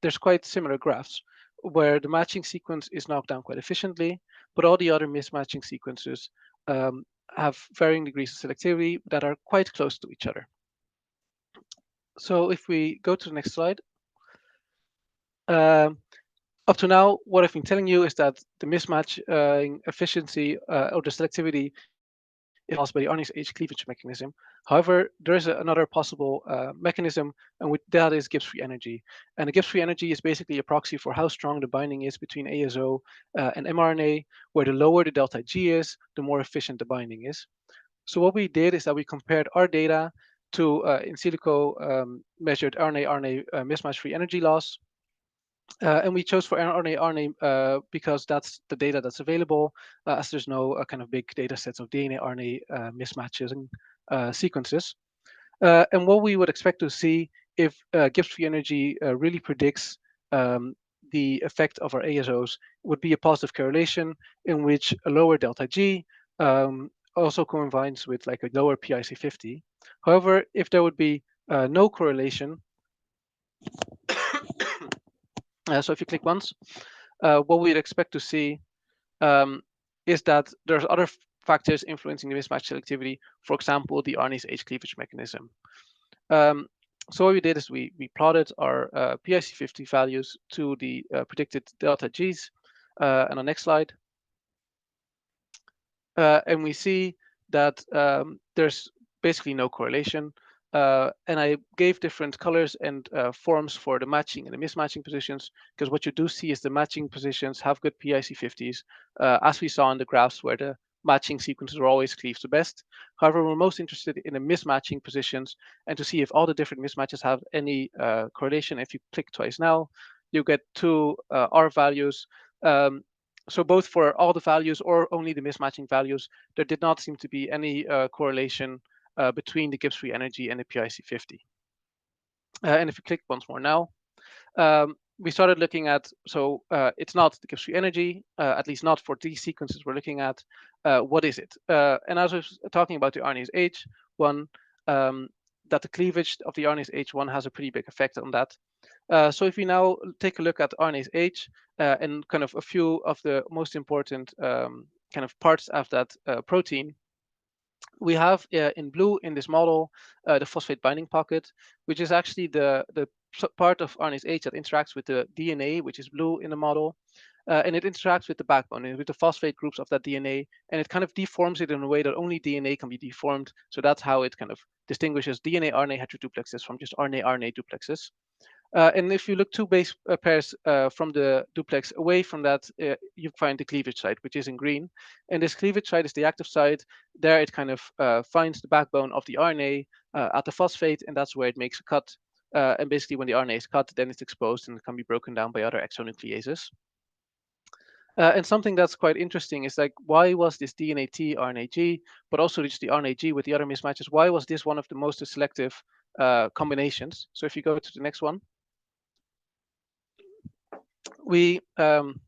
there's quite similar graphs where the matching sequence is knocked down quite efficiently, but all the other mismatching sequences have varying degrees of selectivity that are quite close to each other. So if we go to the next slide, up to now, what I've been telling you is that the mismatch efficiency or the selectivity is caused by the RNase H cleavage mechanism. However, there is another possible mechanism, and that is Gibbs free energy. And the Gibbs free energy is basically a proxy for how strong the binding is between ASO and mRNA, where the lower the delta G is, the more efficient the binding is. So what we did is that we compared our data to in silico measured RNA mismatch free energy loss. And we chose for RNA because that's the data that's available, as there's no kind of big data sets of DNA RNA mismatches and sequences. And what we would expect to see if Gibbs free energy really predicts the effect of our ASOs would be a positive correlation in which a lower delta G also combines with like a lower PIC50. However, if there would be no correlation, so if you click once, what we'd expect to see is that there's other factors influencing the mismatch selectivity, for example, the RNase H cleavage mechanism. So what we did is we plotted our PIC50 values to the predicted delta Gs. And on next slide. And we see that there's basically no correlation. And I gave different colors and forms for the matching and the mismatching positions, because what you do see is the matching positions have good PIC50s, as we saw in the graphs where the matching sequences are always cleaved to best. However, we're most interested in the mismatching positions and to see if all the different mismatches have any correlation. If you click twice now, you get 2 R values. So both for all the values or only the mismatching values, there did not seem to be any correlation between the Gibbs free energy and the PIC50. And if you click once more now, we started looking at, so it's not the Gibbs free energy, at least not for these sequences we're looking at. What is it? And as I was talking about the RNase H one, that the cleavage of the RNase H1 has a pretty big effect on that. So if we now take a look at RNase H and kind of a few of the most important kind of parts of that protein, we have in blue in this model the phosphate binding pocket, which is actually the part of RNase H that interacts with the DNA, which is blue in the model. And it interacts with the backbone and with the phosphate groups of that DNA, and it kind of deforms it in a way that only DNA can be deformed. So that's how it kind of distinguishes DNA RNA heteroduplexes from just RNA RNA duplexes. And if you look two base pairs from the duplex away from that, you find the cleavage site, which is in green. And this cleavage site is the active site. There it kind of finds the backbone of the RNA at the phosphate, and that's where it makes a cut. And basically, when the RNA is cut, then it's exposed and it can be broken down by other exonucleases. And something that's quite interesting is like, why was this DNA T RNA G, but also just the RNA G with the other mismatches? Why was this one of the most selective combinations? So if you go to the next one, we took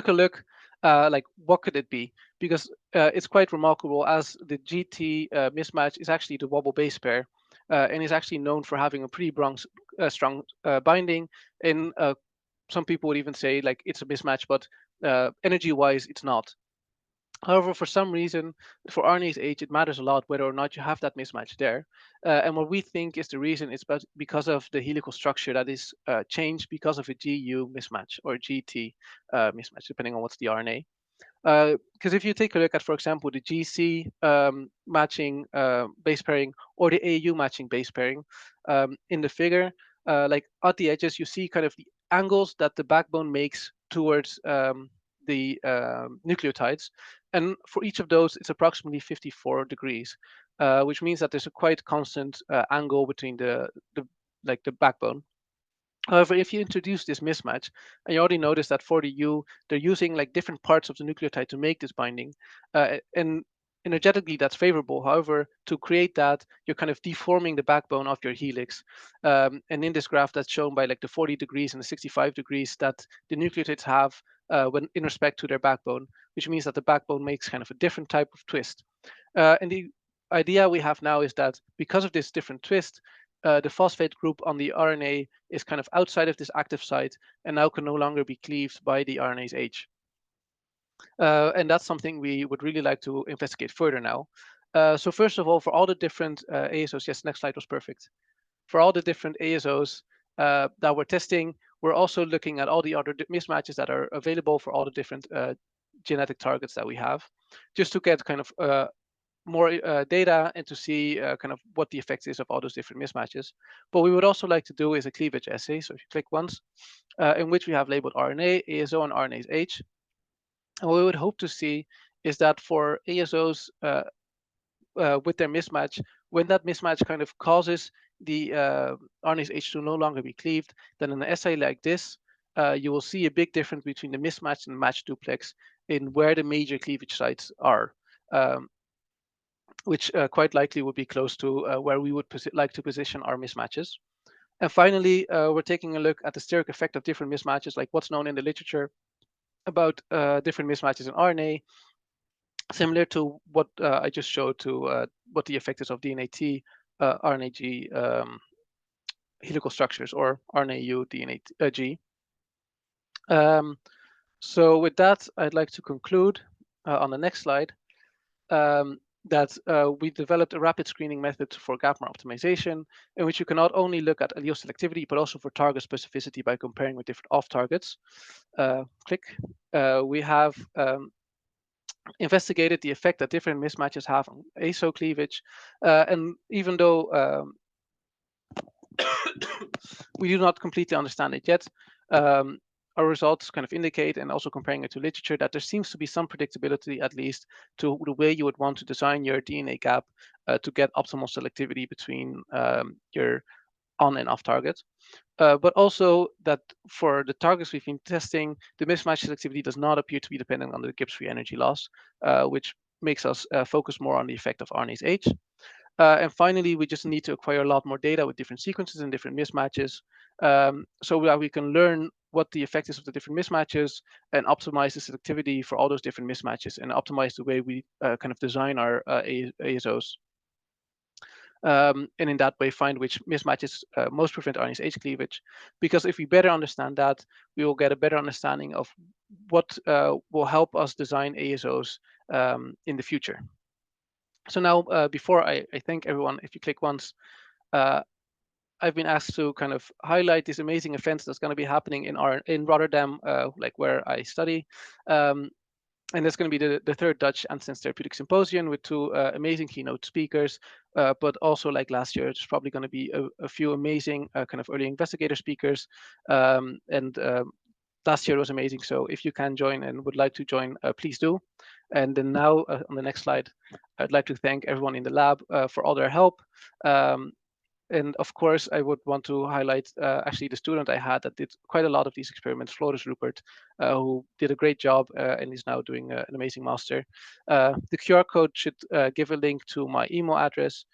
a look, like what could it be? Because it's quite remarkable, as the GT mismatch is actually the wobble base pair, and is actually known for having a pretty strong binding. And some people would even say like it's a mismatch, but energy-wise, it's not. However, for some reason, for RNase H, it matters a lot whether or not you have that mismatch there. And what we think is the reason is because of the helical structure that is changed because of a GU mismatch or GT mismatch, depending on what's the RNA. Because if you take a look at, for example, the GC matching base pairing or the AU matching base pairing in the figure, like at the edges, you see kind of the angles that the backbone makes towards the nucleotides. And for each of those, it's approximately 54 degrees, which means that there's a quite constant angle between the backbone. However, if you introduce this mismatch, and you already notice that for the U, they're using like different parts of the nucleotide to make this binding, and energetically that's favorable. However, to create that, you're kind of deforming the backbone of your helix. And in this graph, that's shown by like the 40 degrees and the 65 degrees that the nucleotides have when in respect to their backbone, which means that the backbone makes kind of a different type of twist. And the idea we have now is that because of this different twist, the phosphate group on the RNA is kind of outside of this active site and now can no longer be cleaved by the RNase H. And that's something we would really like to investigate further now. So first of all, for all the different ASOs, yes, next slide was perfect. For all the different ASOs that we're testing, we're also looking at all the other mismatches that are available for all the different genetic targets that we have, just to get kind of more data and to see kind of what the effect is of all those different mismatches. But we would also like to do is a cleavage assay. So if you click once, in which we have labeled RNA, ASO, and RNase H. And what we would hope to see is that for ASOs with their mismatch, when that mismatch kind of causes the RNase H to no longer be cleaved, then in an assay like this, you will see a big difference between the mismatch and the matched duplex in where the major cleavage sites are. Which quite likely would be close to where we would like to position our mismatches. And finally, we're taking a look at the steric effect of different mismatches, like what's known in the literature about different mismatches in RNA, similar to what I just showed to what the effect is of DNA-T, RNA-G helical structures, or RNA-U, DNA-G. So with that, I'd like to conclude on the next slide. That we developed a rapid screening method for gapmer optimization, in which you can not only look at allele selectivity, but also for target specificity by comparing with different off targets. We have investigated the effect that different mismatches have on ASO cleavage. And even though we do not completely understand it yet, our results kind of indicate, and also comparing it to literature, that there seems to be some predictability, at least, to the way you would want to design your DNA gap to get optimal selectivity between your on and off target. But also that for the targets we've been testing, the mismatch selectivity does not appear to be dependent on the Gibbs free energy loss, which makes us focus more on the effect of RNase H. And finally, we just need to acquire a lot more data with different sequences and different mismatches, so that we can learn what the effect is of the different mismatches and optimize the selectivity for all those different mismatches and optimize the way we kind of design our ASOs. And in that way, find which mismatches most prevent RNase H cleavage. Because if we better understand that, we will get a better understanding of what will help us design ASOs in the future. So now, before I thank everyone, if you click once, I've been asked to kind of highlight these amazing events that's going to be happening in Rotterdam, like where I study. And that's going to be the third Dutch Antisense Therapeutic Symposium with two amazing keynote speakers. But also, like last year, there's probably going to be a few amazing kind of early investigator speakers. And last year was amazing. So if you can join and would like to join, please do. And then now on the next slide, I'd like to thank everyone in the lab for all their help. And of course, I would want to highlight actually the student I had that did quite a lot of these experiments, Floris Rupert, who did a great job and is now doing an amazing master. The QR code should give a link to my email address.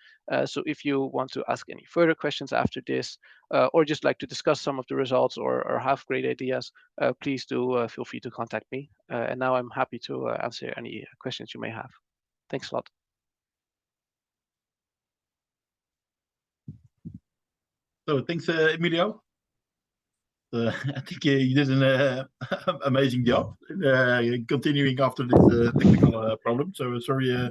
So if you want to ask any further questions after this, or just like to discuss some of the results or have great ideas, please do feel free to contact me. And now I'm happy to answer any questions you may have. Thanks a lot. So thanks, Emilio. I think you did an amazing job continuing after this technical problem. So sorry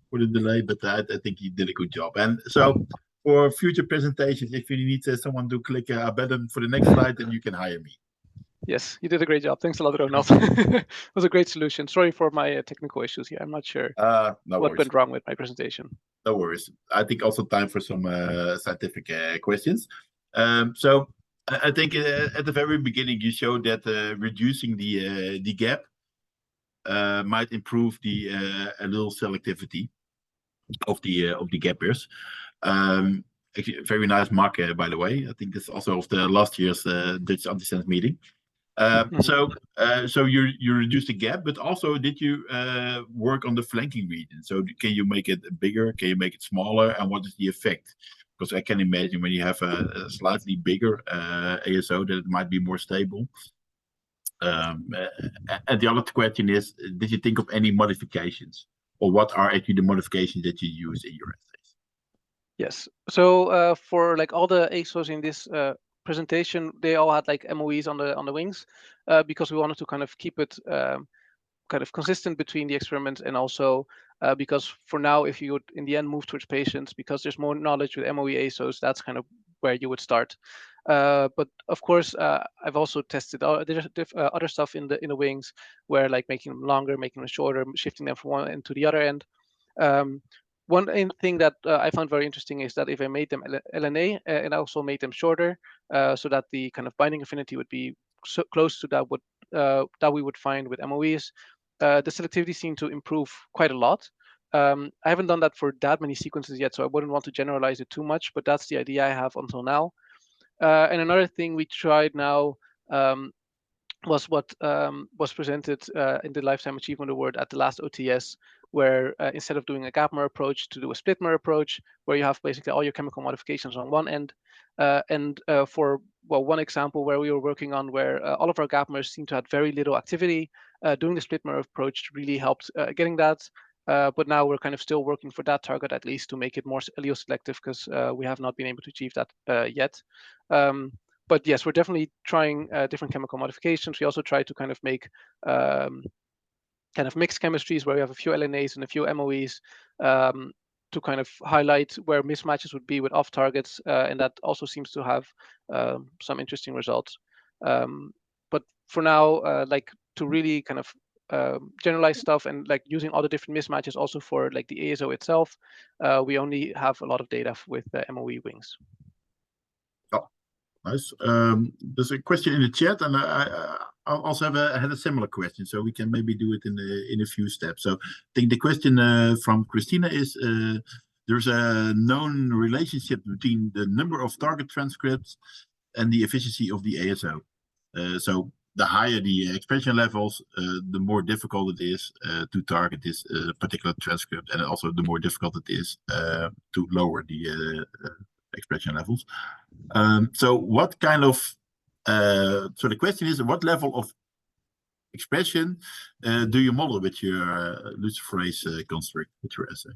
for the delay, but I think you did a good job. And so for future presentations, if you need someone to click a button for the next slide, then you can hire me. Yes, you did a great job. Thanks a lot, Ronald. It was a great solution. Sorry for my technical issues here. I'm not sure No what worries. went wrong with my presentation. No worries. I think also time for some scientific questions. So I think at the very beginning you showed that reducing the gap might improve the allele selectivity of the gap pairs. Actually, very nice mark, by the way. I think it's also of the last year's Dutch antisense meeting. So you reduced the gap, but also did you work on the flanking region? So can you make it bigger? Can you make it smaller? And what is the effect? Because I can imagine when you have a slightly bigger ASO that it might be more stable. And the other question is, did you think of any modifications? Or what are actually the modifications that you use in your essays? Yes. So for like all the ASOs in this presentation, they all had like MOEs on the wings because we wanted to kind of keep it kind of consistent between the experiments, and also because for now, if you would in the end move towards patients, because there's more knowledge with MOE ASOs, that's kind of where you would start. But of course, I've also tested other stuff in the wings, where like making them longer, making them shorter, shifting them from one end to the other end. One thing that I found very interesting is that if I made them LNA and also made them shorter, so that the kind of binding affinity would be so close to that we would find with MOEs, the selectivity seemed to improve quite a lot. I haven't done that for that many sequences yet, so I wouldn't want to generalize it too much, but that's the idea I have until now. And another thing we tried now was what was presented in the Lifetime Achievement Award at the last OTS, where instead of doing a gapmer approach, to do a splitmer approach, where you have basically all your chemical modifications on one end. For one example where we were working on, where all of our gapmers seem to have very little activity, doing the splitmer approach really helped getting that. But now we're kind of still working for that target, at least to make it more allele selective, because we have not been able to achieve that yet. But yes, we're definitely trying different chemical modifications. We also try to kind of make kind of mixed chemistries where we have a few LNAs and a few MOEs to kind of highlight where mismatches would be with off targets, and that also seems to have some interesting results. But for now, like to really kind of generalize stuff and like using all the different mismatches also for like the ASO itself, we only have a lot of data with MOE wings. Nice. There's a question in the chat, and I also had a similar question, so we can maybe do it in a few steps. So I think the question from Christina is, there's a known relationship between the number of target transcripts and the efficiency of the ASO. So the higher the expression levels, the more difficult it is to target this particular transcript, and also the more difficult it is to lower the expression levels. So what kind of so the question is, what level of expression do you model with your luciferase construct with your assay?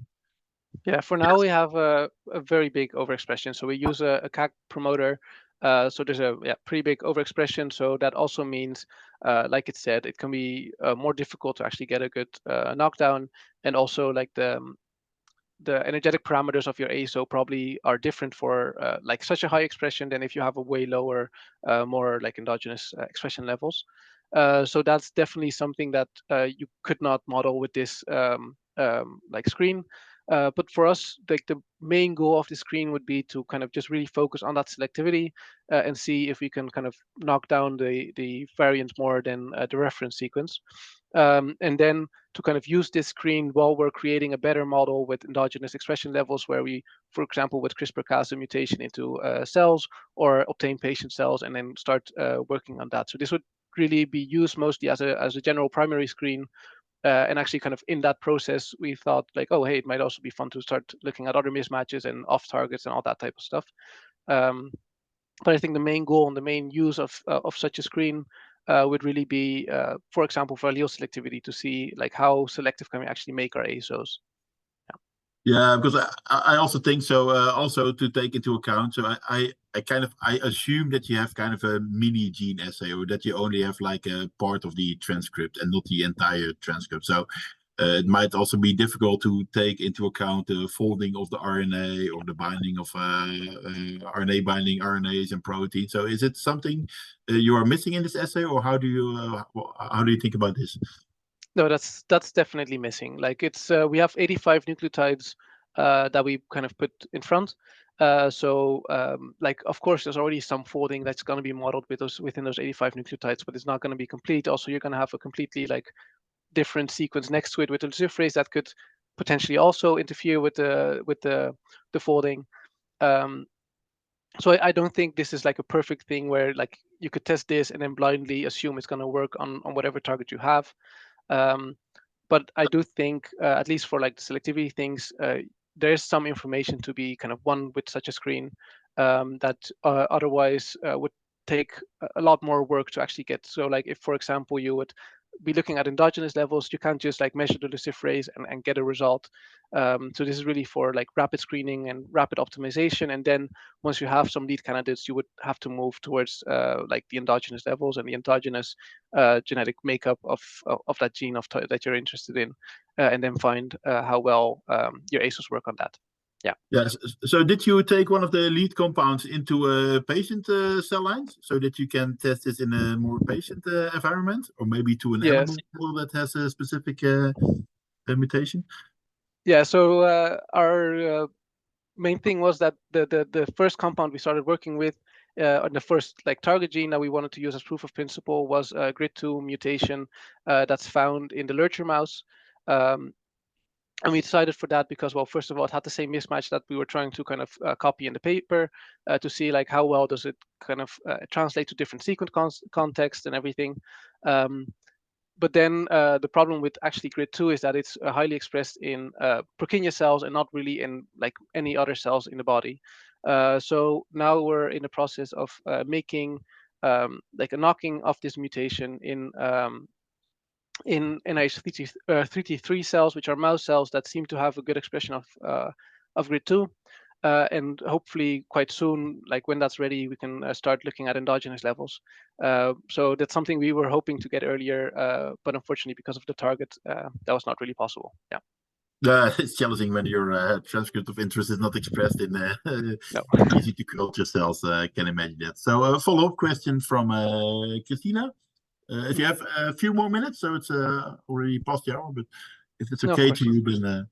Yeah, for now we have a very big overexpression. So we use a CAC promoter. So there's a pretty big overexpression. So that also means, like it said, it can be more difficult to actually get a good knockdown, and also like the energetic parameters of your ASO probably are different for like such a high expression than if you have a way lower, more like endogenous expression levels. So that's definitely something that you could not model with this like screen. But for us, like the main goal of the screen would be to kind of just really focus on that selectivity and see if we can kind of knock down the variant more than the reference sequence. And then to kind of use this screen while we're creating a better model with endogenous expression levels where we, for example, with CRISPR-Cas mutation into cells or obtain patient cells and then start working on that. So this would really be used mostly as a general primary screen. And actually kind of in that process, we thought like, oh, hey, it might also be fun to start looking at other mismatches and off targets and all that type of stuff. But I think the main goal and the main use of such a screen would really be, for example, for allele selectivity to see like how selective can we actually make our ASOs. Yeah, because I also think so. Also to take into account, so I assume that you have kind of a mini gene assay, or that you only have like a part of the transcript and not the entire transcript. So it might also be difficult to take into account the folding of the RNA or the binding of RNA binding RNAs and proteins. So is it something you are missing in this assay, or how do you think about this? No, that's definitely missing. Like it's we have 85 nucleotides that we kind of put in front. So like of course there's already some folding that's going to be modeled with within those 85 nucleotides, but it's not going to be complete. Also, you're going to have a completely like different sequence next to it with the luciferase that could potentially also interfere with the folding. So I don't think this is like a perfect thing where like you could test this and then blindly assume it's going to work on whatever target you have. But I do think, at least for like the selectivity things, there's some information to be kind of won with such a screen that otherwise would take a lot more work to actually get. So like if, for example, you would be looking at endogenous levels, you can't just like measure the luciferase and get a result. So this is really for like rapid screening and rapid optimization. And then once you have some lead candidates, you would have to move towards like the endogenous levels and the endogenous genetic makeup of that gene that you're interested in, and then find how well your ASOs work on that. Yeah. Yes. So did you take one of the lead compounds into patient cell lines so that you can test this in a more patient environment, or maybe to an Yes. animal that has a specific mutation? Yeah. So our main thing was that the first compound we started working with on the first like target gene that we wanted to use as proof of principle was a GRID2 mutation that's found in the lurcher mouse. And we decided for that because, well, first of all, it had the same mismatch that we were trying to kind of copy in the paper to see like how well does it kind of translate to different sequence context and everything. But then the problem with actually GRID2 is that it's highly expressed in Purkinje cells and not really in like any other cells in the body. So now we're in the process of making like a knocking of this mutation in NH3T3 cells, which are mouse cells that seem to have a good expression of GRID2. And hopefully quite soon, like when that's ready, we can start looking at endogenous levels. So that's something we were hoping to get earlier, but unfortunately, because of the target, that was not really possible. Yeah. It's challenging when your transcript of interest is not expressed in No. easy to culture cells. I can imagine that. So a follow-up question from Christina. If you have a few more minutes, so it's already past the hour, but if it's No, of okay course. to you, then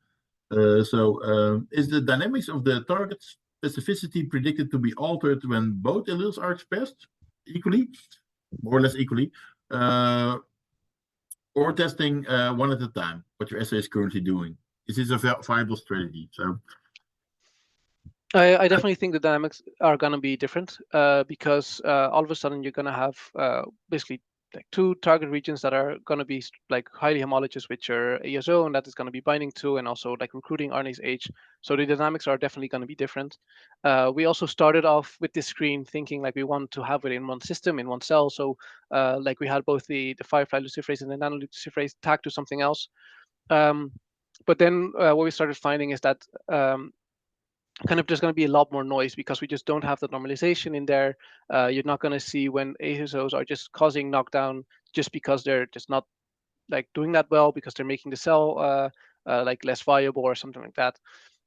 is the dynamics of the target specificity predicted to be altered when both alleles are expressed equally, more or less equally, or testing one at a time, what your assay is currently doing? Is this a viable strategy? So I definitely think the dynamics are going to be different because all of a sudden you're going to have basically like two target regions that are going to be like highly homologous with your ASO, and that is going to be binding to and also like recruiting RNase H. So the dynamics are definitely going to be different. We also started off with this screen thinking like we want to have it in one system, in one cell. So like we had both the firefly luciferase and the nanoluciferase tagged to something else. But then what we started finding is that kind of there's going to be a lot more noise because we just don't have the normalization in there. You're not going to see when ASOs are just causing knockdown just because they're just not like doing that well because they're making the cell like less viable or something like that.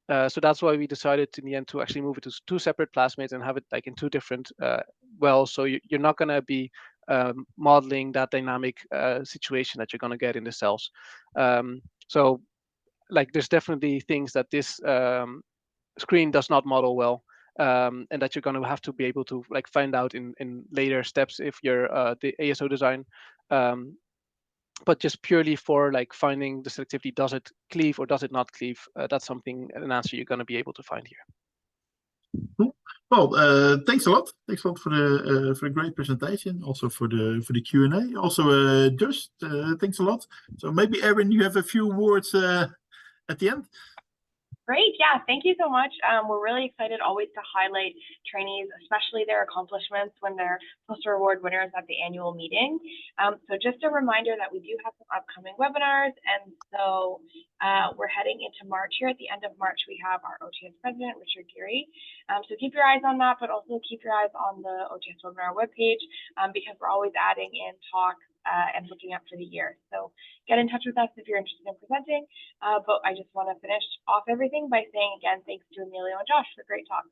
So that's why we decided in the end to actually move it to 2 separate plasmids and have it like in 2 different wells. So you're not going to be modeling that dynamic situation that you're going to get in the cells. So like there's definitely things that this screen does not model well, and that you're going to have to be able to like find out in later steps if you're the ASO design. But just purely for like finding the selectivity, does it cleave or does it not cleave? That's something, an answer you're going to be able to find here. Cool. Well, thanks a lot. Thanks a lot for the great presentation, also for the Q&A. Also, Josh, thanks a lot. So maybe Erin, you have a few words at the end. Great, yeah, thank you so much. We're really excited always to highlight trainees, especially their accomplishments when they're poster award winners at the annual meeting. So just a reminder that we do have some upcoming webinars, and so we're heading into March here. At the end of March, we have our OTS president, Richard Geary. So keep your eyes on that, but also keep your eyes on the OTS webinar webpage, because we're always adding in talks and looking up for the year. So get in touch with us if you're interested in presenting. But I just want to finish off everything by saying again, thanks to Emilio and Josh for great talks.